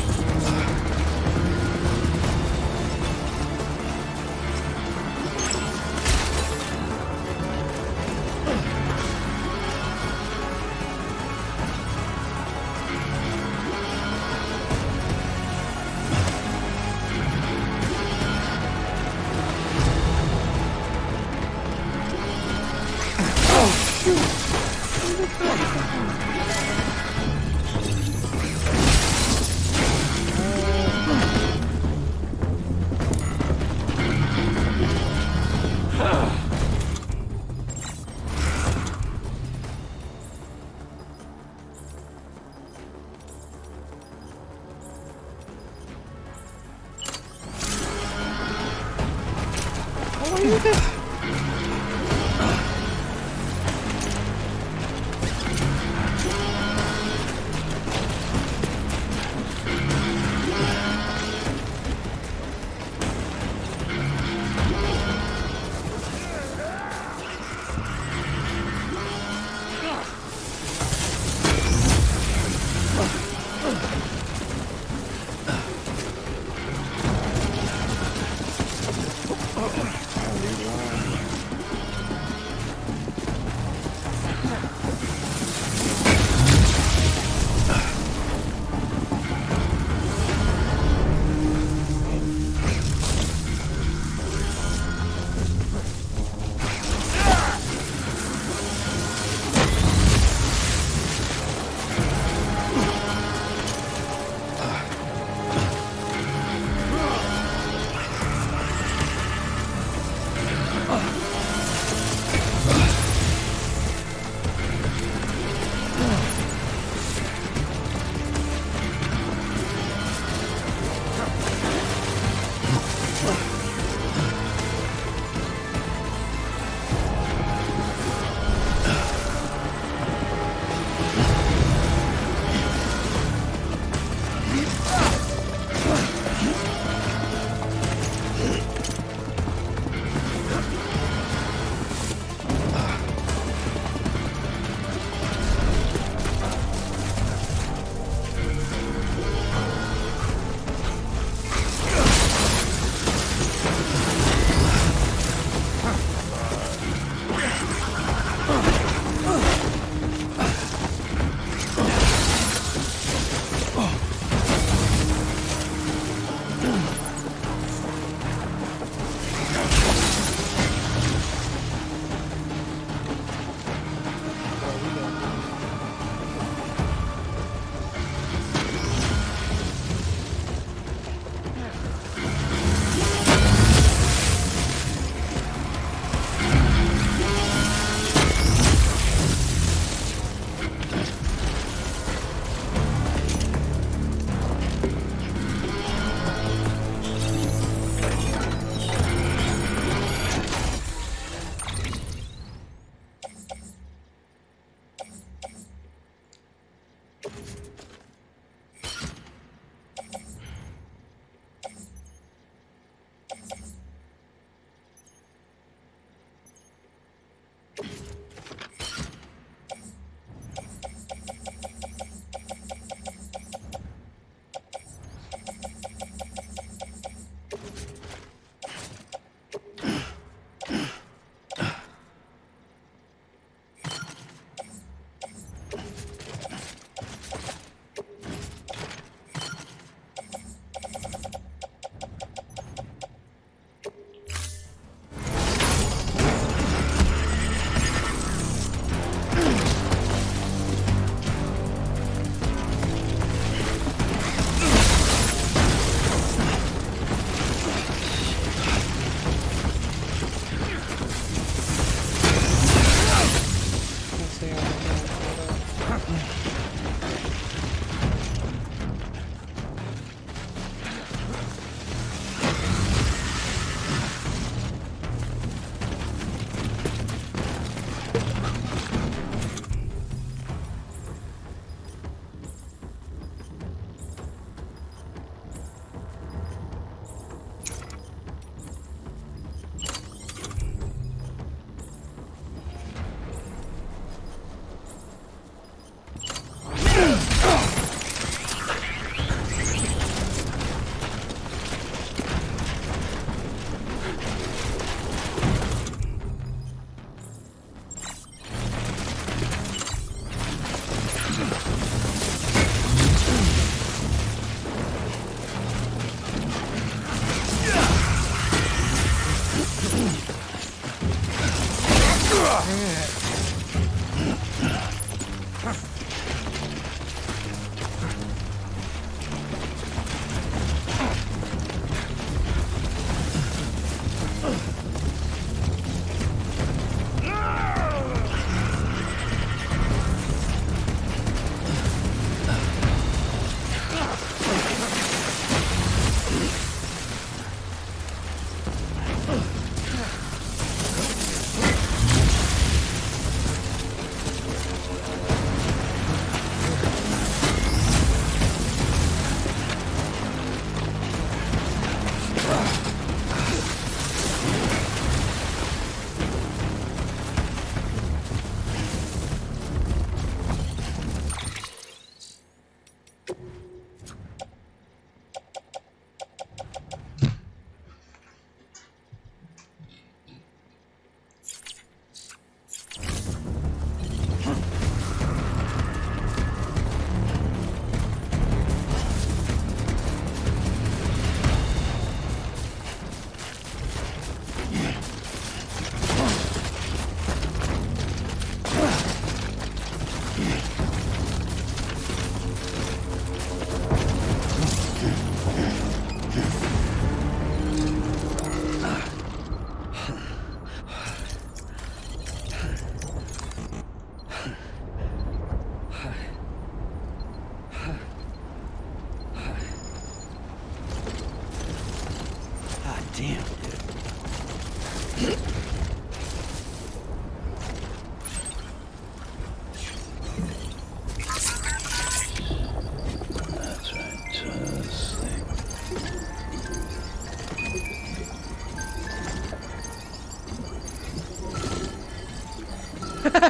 Run.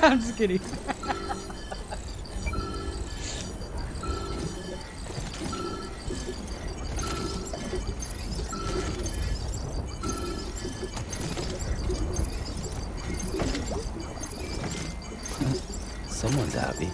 I'm just kidding. Someone's happy.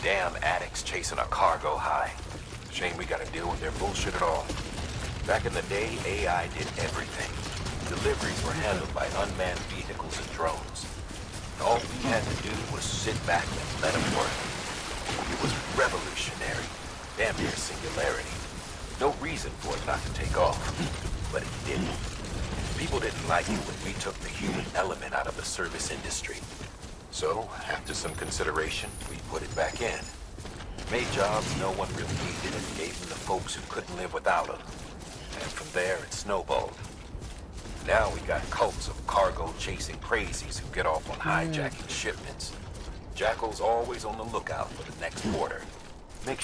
Damn addicts chasing a cargo high. Shame we gotta deal with their bullshit at all. Back in the day, AI did everything. Deliveries were handled by unmanned vehicles and drones. All we had to do was sit back and let them work. It was revolutionary. Damn near singularity. No reason for it not to take off. But it didn't. People didn't like it when we took the human element out of the service industry. So, after some consideration, we put it back in. Made jobs no one really needed and gave them to folks who couldn't live without them. And from there, it snowballed. Now we got cults of cargo-chasing crazies who get off on hijacking shipments. Jackal's always on the lookout for the next order. Make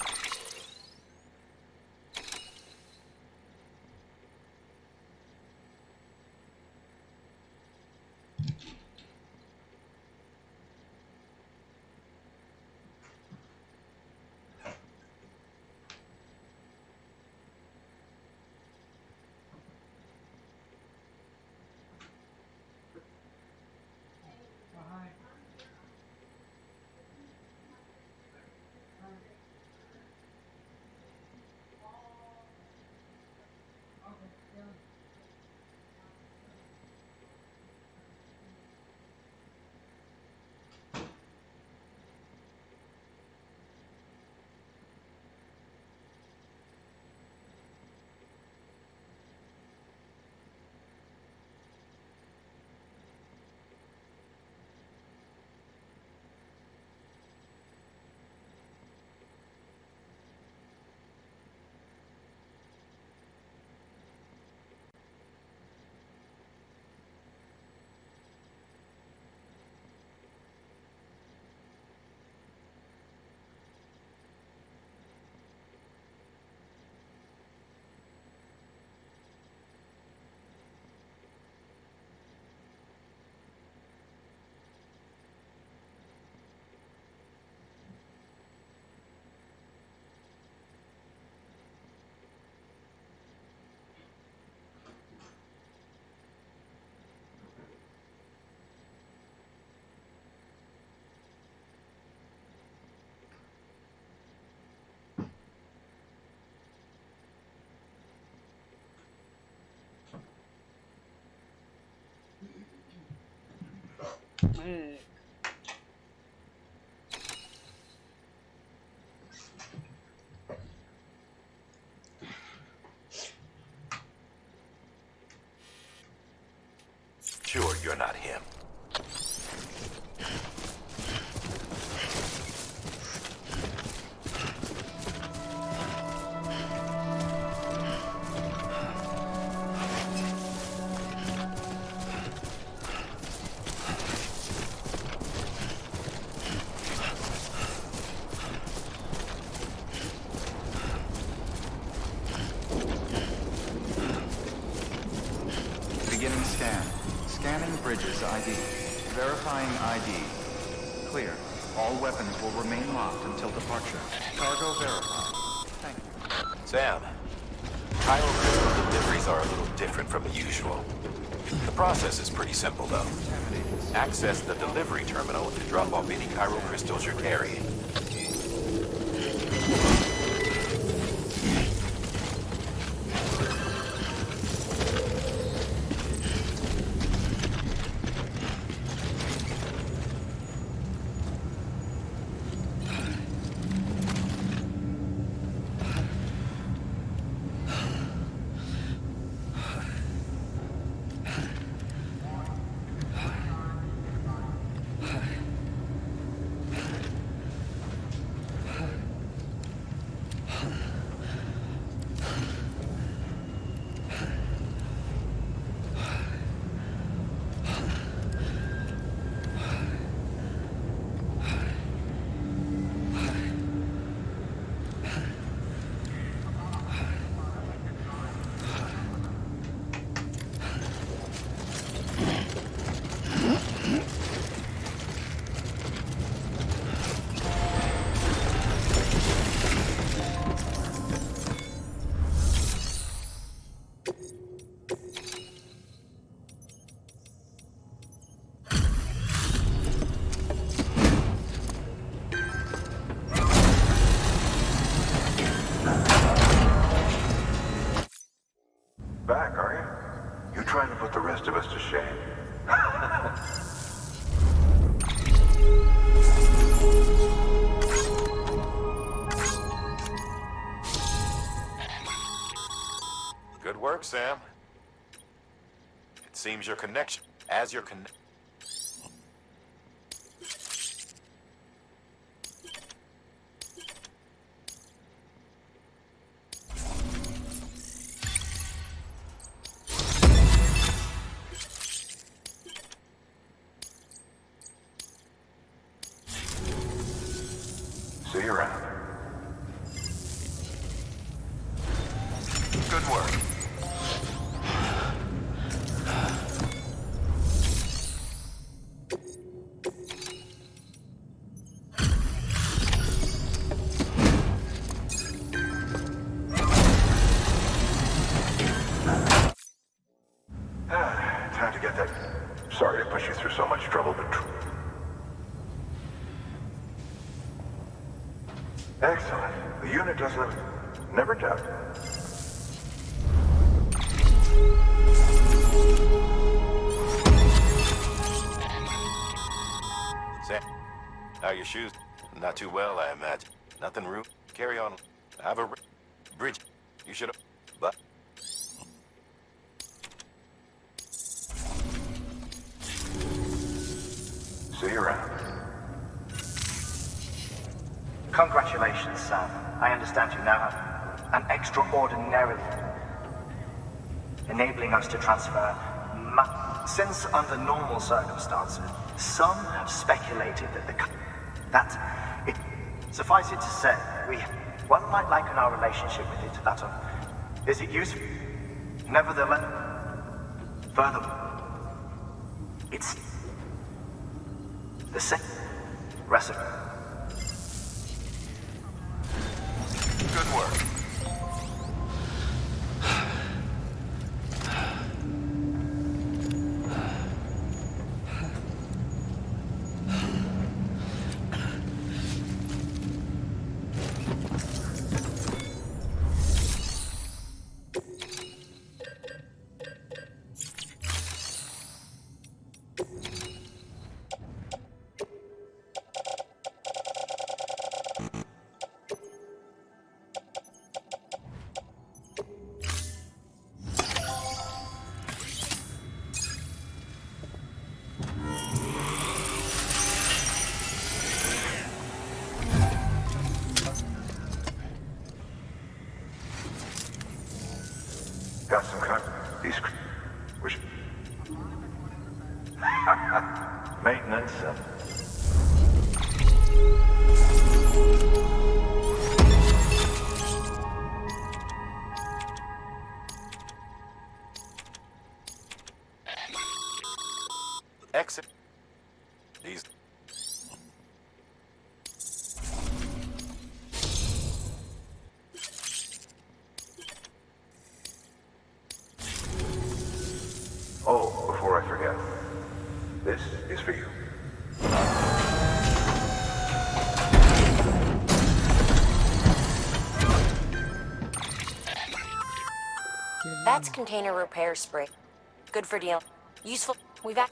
sure you're not him. Beginning scan. Scanning bridges ID. Verifying ID. Clear. All weapons will remain locked until departure. Cargo verified. Thank you. Sam, crystal deliveries are a little different from the usual. The process is pretty simple, though. Access the delivery terminal to drop off any crystals you're carrying. work, Sam. It seems your connection, as your See you around. Good work. Time to get that. Sorry to push you through so much trouble, but... Excellent. The unit doesn't... Never doubt. Sam, how are your shoes? Not too well, I imagine. Nothing rude. Carry on. I have a bridge. You should have... But... See you around. Congratulations, Sam. I understand you now have an extraordinarily enabling us to transfer since under normal circumstances, some have speculated that it suffice it to say, one might liken our relationship with it to that of, is it useful? Nevertheless, furthermore, it's the same recipe. Good work. Got some these which maintenance. Exit. These. Oh, before I forget, this is for you. That's container repair spray. Good for deal. Useful. We've had...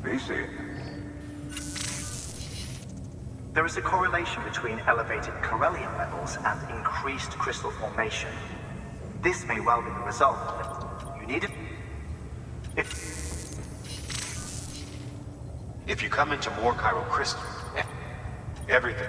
BC. There is a correlation between elevated Corellium levels and increased crystal formation. This may well be the result. You need it. If you come into more chiral crystal, everything.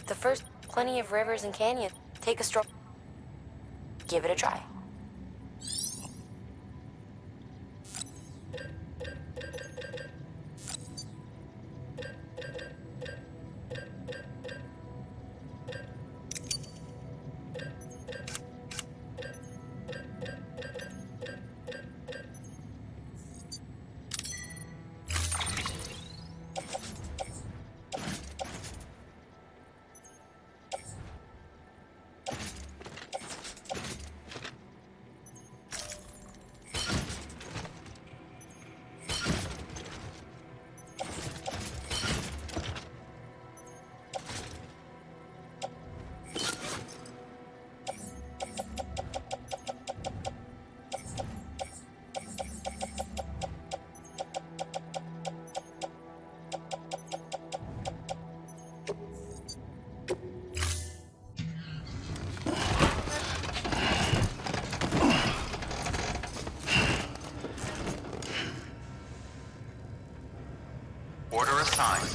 The first plenty of rivers and canyons. Take a stroll. Give it a try. Order assigned.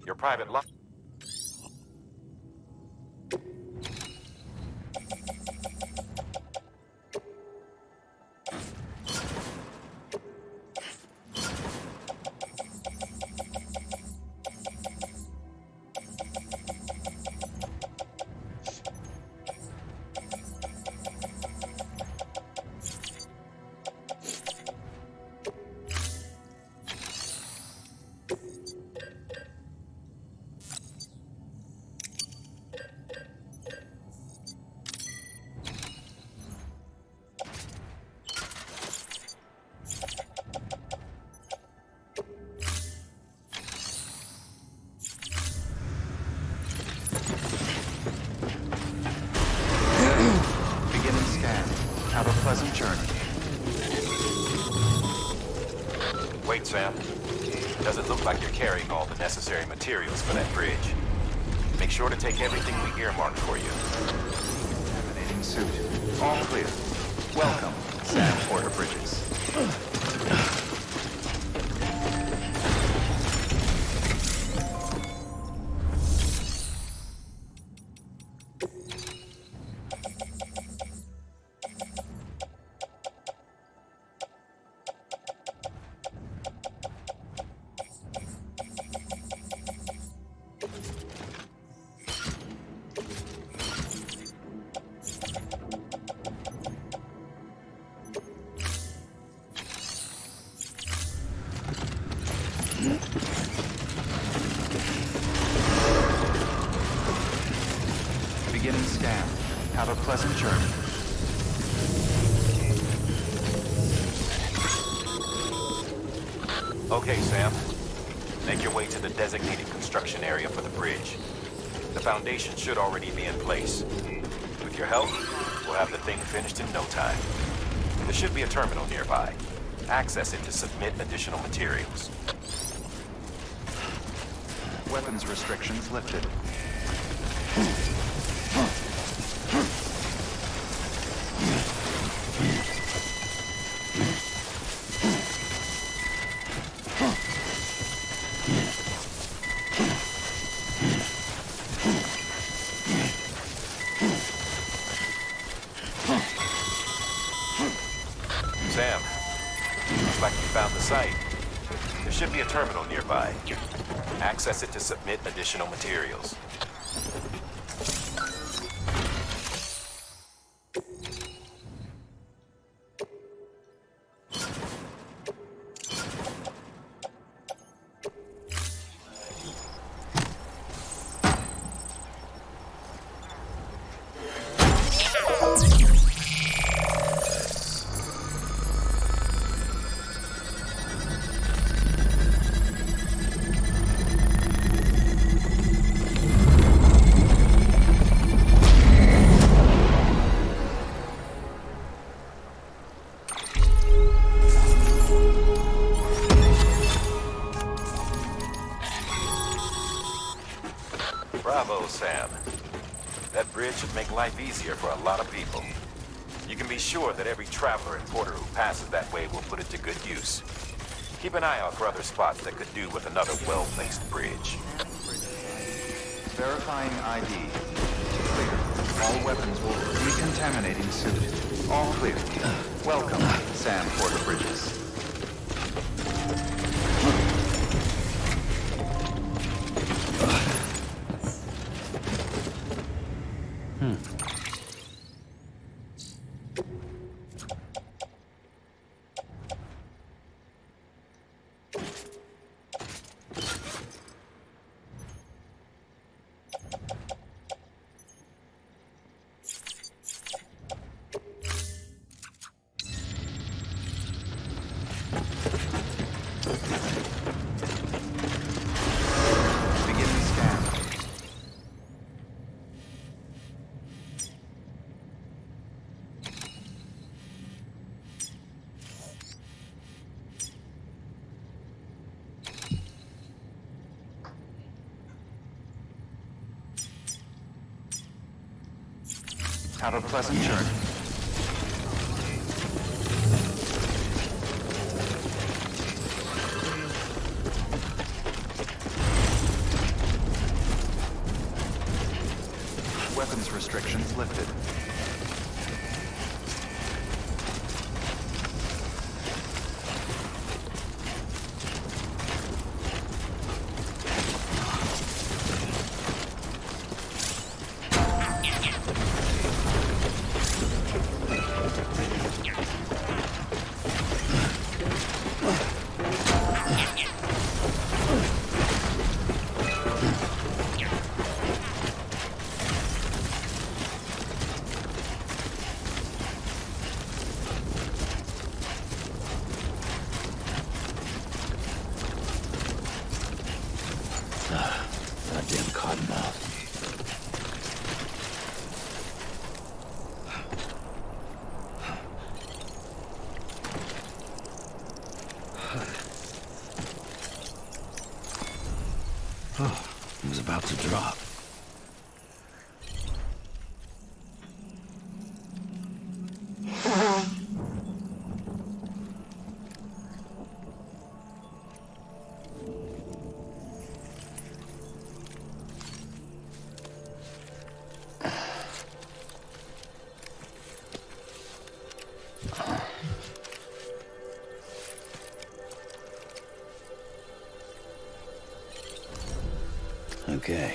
Your private life. Wait, Sam. Doesn't look like you're carrying all the necessary materials for that bridge. Make sure to take everything we earmarked for you. Emanating suit. All clear. Welcome, Sam Porter Bridges. Beginning scan. Have a pleasant journey. Okay, Sam. Make your way to the designated construction area for the bridge. The foundation should already be in place. With your help, we'll have the thing finished in no time. There should be a terminal nearby. Access it to submit additional materials. Weapons restrictions lifted. Sam, looks like you found the site. There should be a terminal nearby. Access it to submit additional materials. Bravo, Sam. That bridge should make life easier for a lot of people. You can be sure that every traveler and porter who passes that way will put it to good use. Keep an eye out for other spots that could do with another well-placed bridge. Verifying ID. Clear. All weapons will decontaminating suit. All clear. Welcome, Sam Porter Bridges. Have a pleasant journey. Weapons restrictions lifted. Goddamn cottonmouth. Oh, it was about to drop. Okay.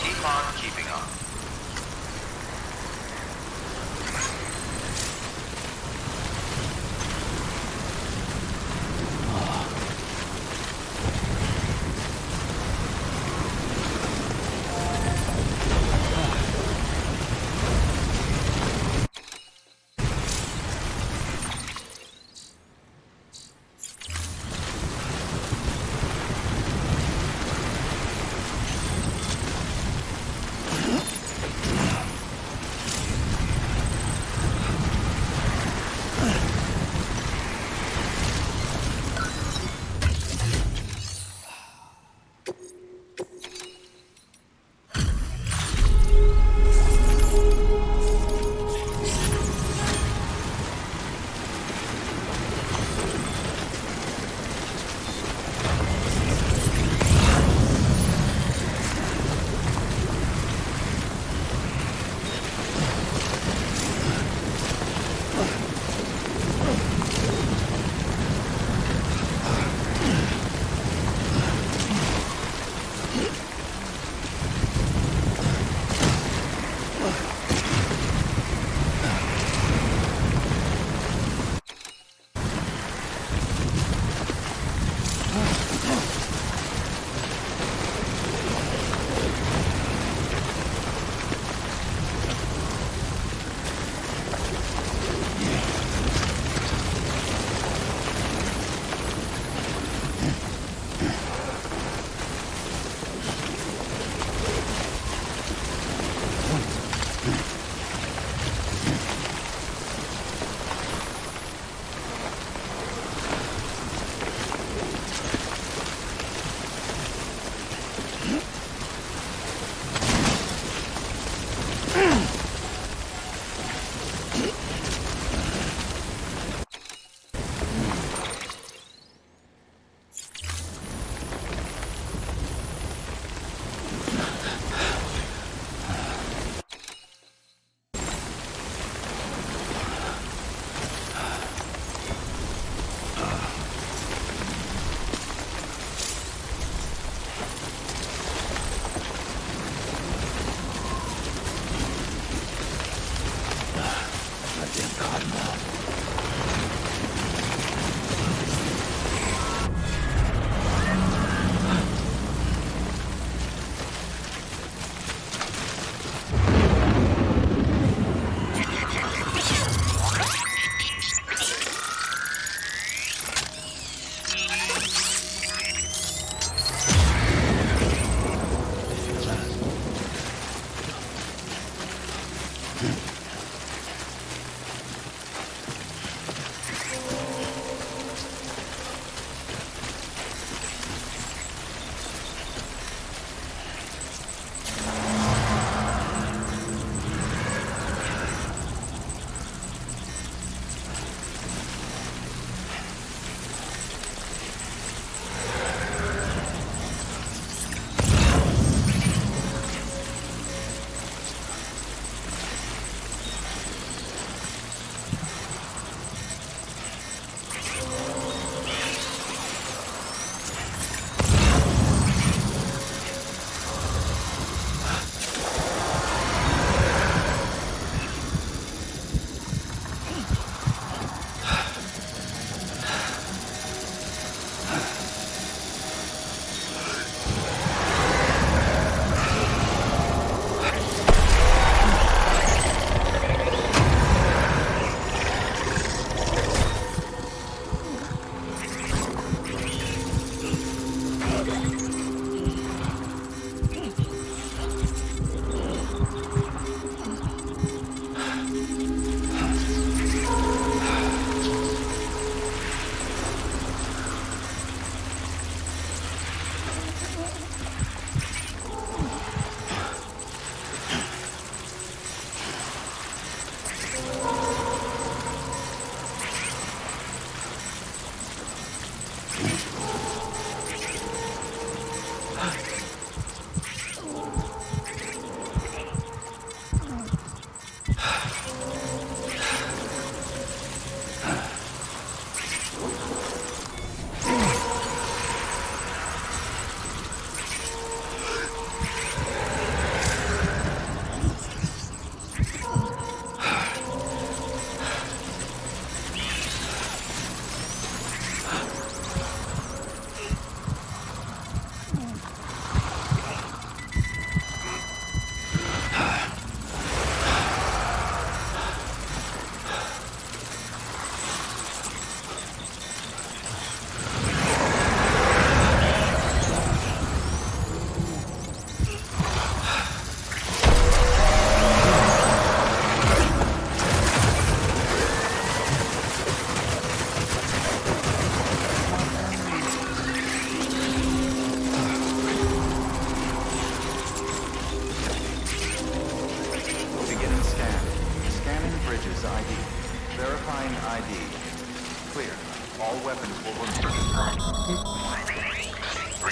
Keep on keeping on.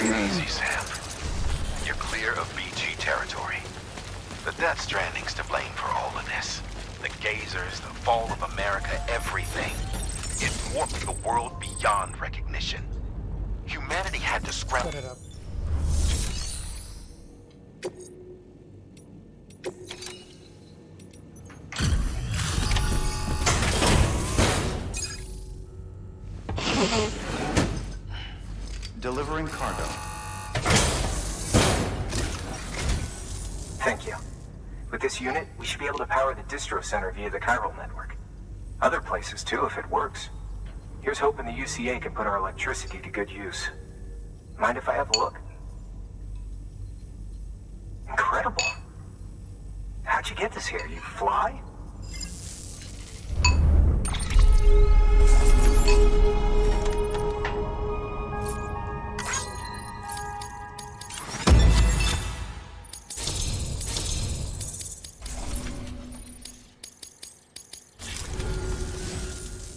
Easy, Sam. You're clear of BG territory. The Death Stranding's to blame for all of this. The gazers, the fall of America, everything. It warped the world beyond recognition. Humanity had to scramble. Put it up. Delivering cargo. Thank you. With this unit, we should be able to power the distro center via the chiral network. Other places too, if it works. Here's hoping the UCA can put our electricity to good use. Mind if I have a look? Incredible. How'd you get this here? You fly?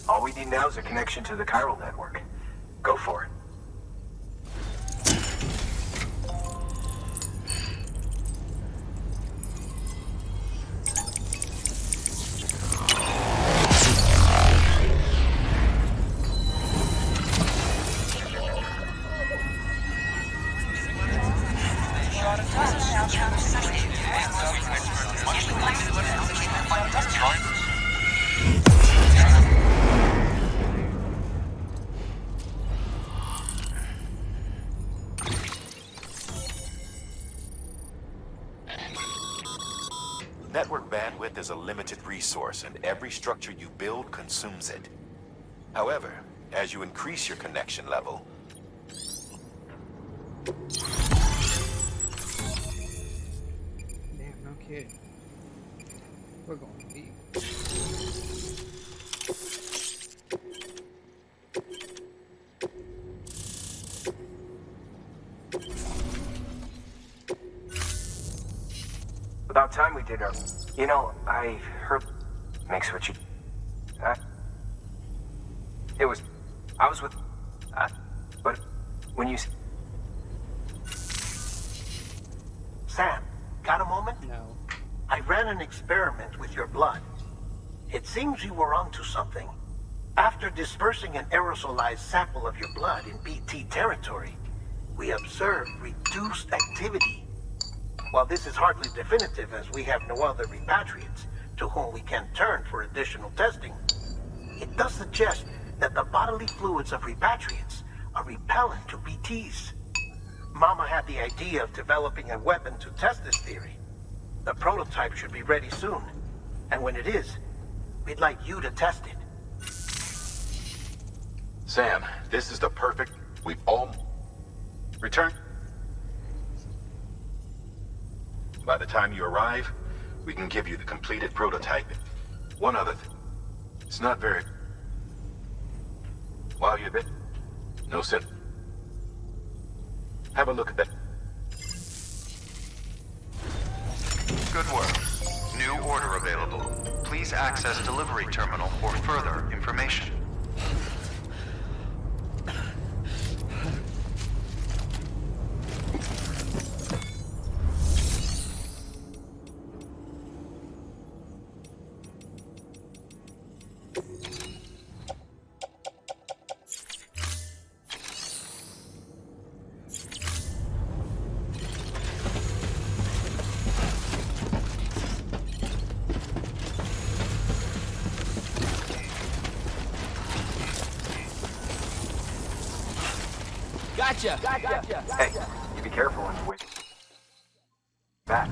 All we need now is a connection to the chiral network. Go for it. Network bandwidth is a limited resource, and every structure you build consumes it. However, as you increase your connection level, Damn, no kidding. We're going deep. About time we did our... You know, I heard... Makes what you... It was... I was with... but when you... Sam, got a moment? No. I ran an experiment with your blood. It seems you were onto something. After dispersing an aerosolized sample of your blood in BT territory, we observed reduced activity. While this is hardly definitive, as we have no other repatriates to whom we can turn for additional testing, it does suggest that the bodily fluids of repatriates are repellent to BTs. Mama had the idea of developing a weapon to test this theory. The prototype should be ready soon, and when it is, we'd like you to test it. Sam, this is the perfect... We've all... Return. By the time you arrive, we can give you the completed prototype. One other thing. It's not very... While you're there, no sin. Have a look at that. Good work. New order available. Please access delivery terminal for further information. Gotcha! Hey, you be careful when you wait. Back.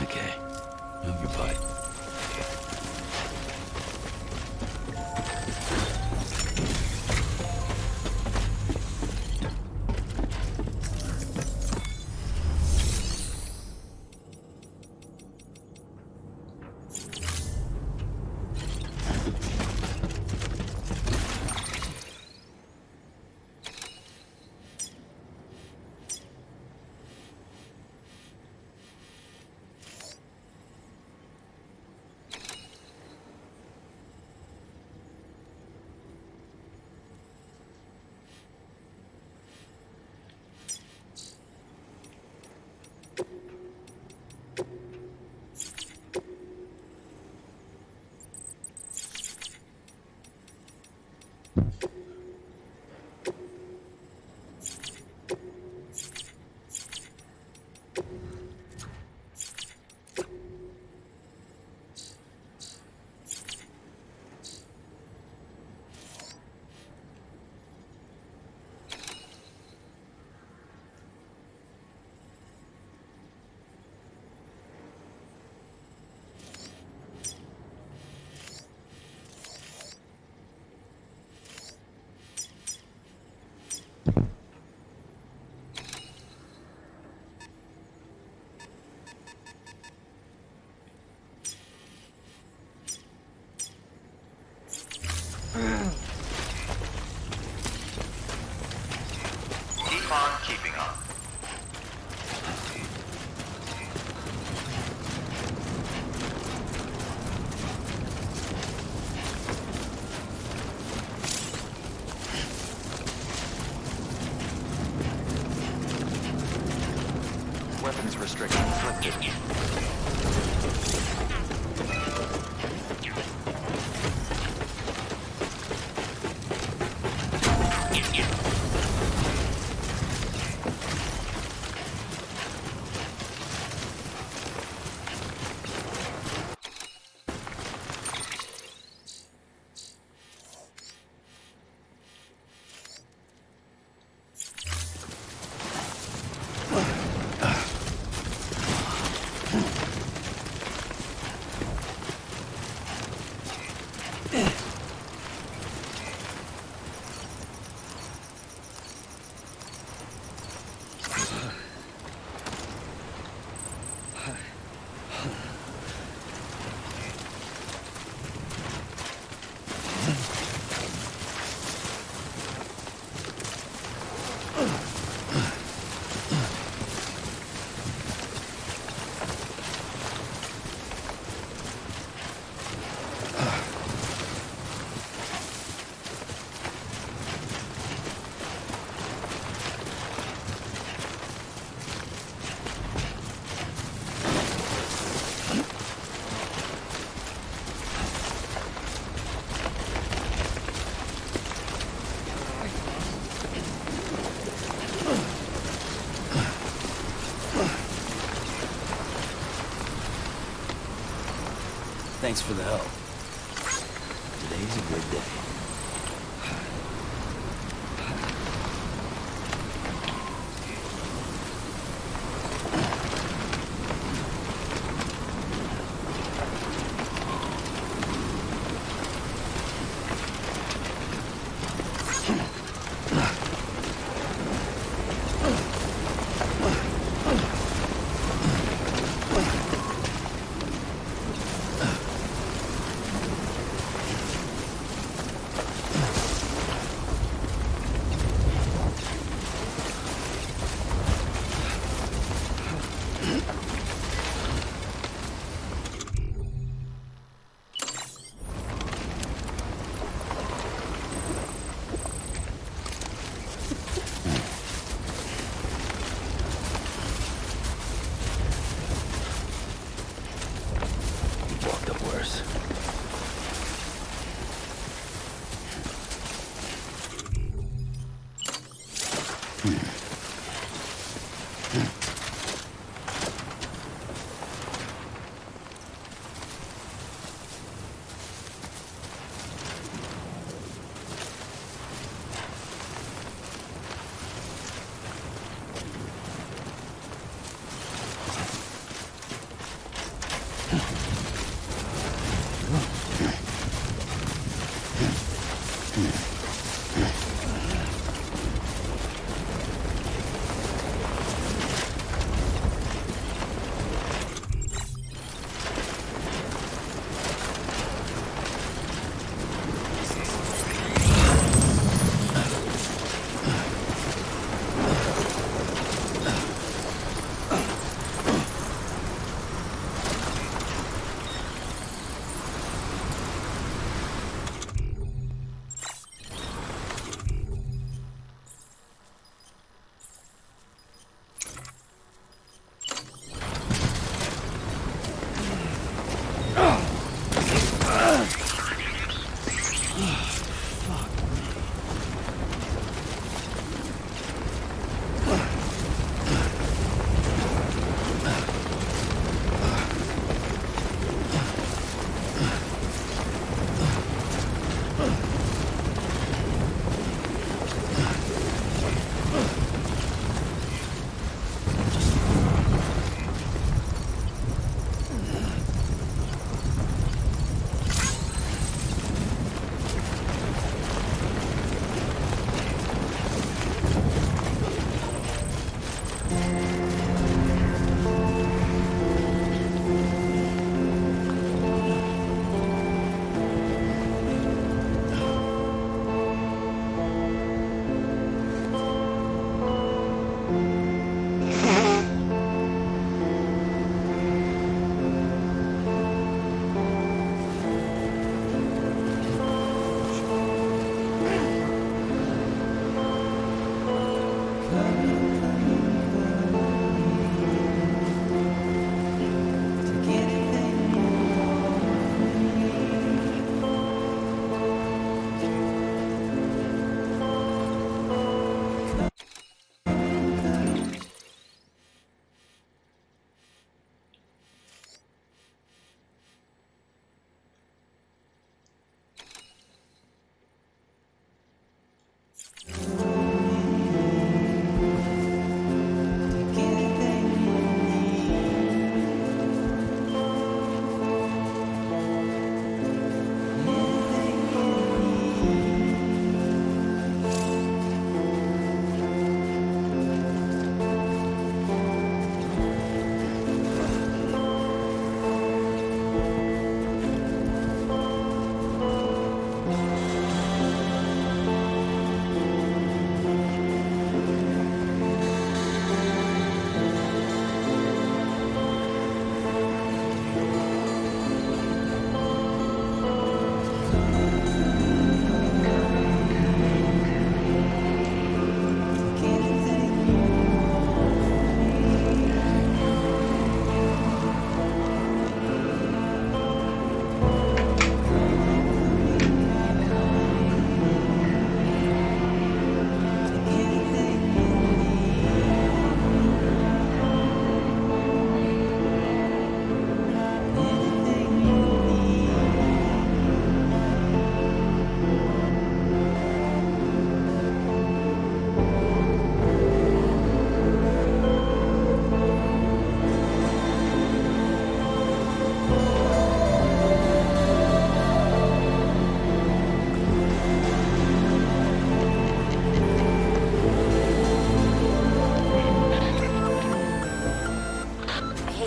Okay. Move your butt. matrix inflicted. Thanks for the help. Today's a good day.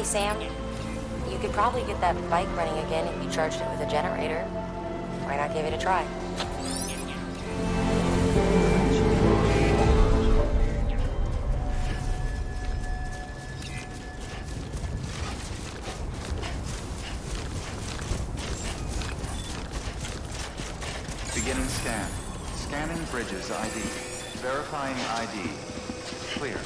Sam, you could probably get that bike running again if you charged it with a generator. Why not give it a try? Beginning scan. Scanning bridges ID. Verifying ID. Clear.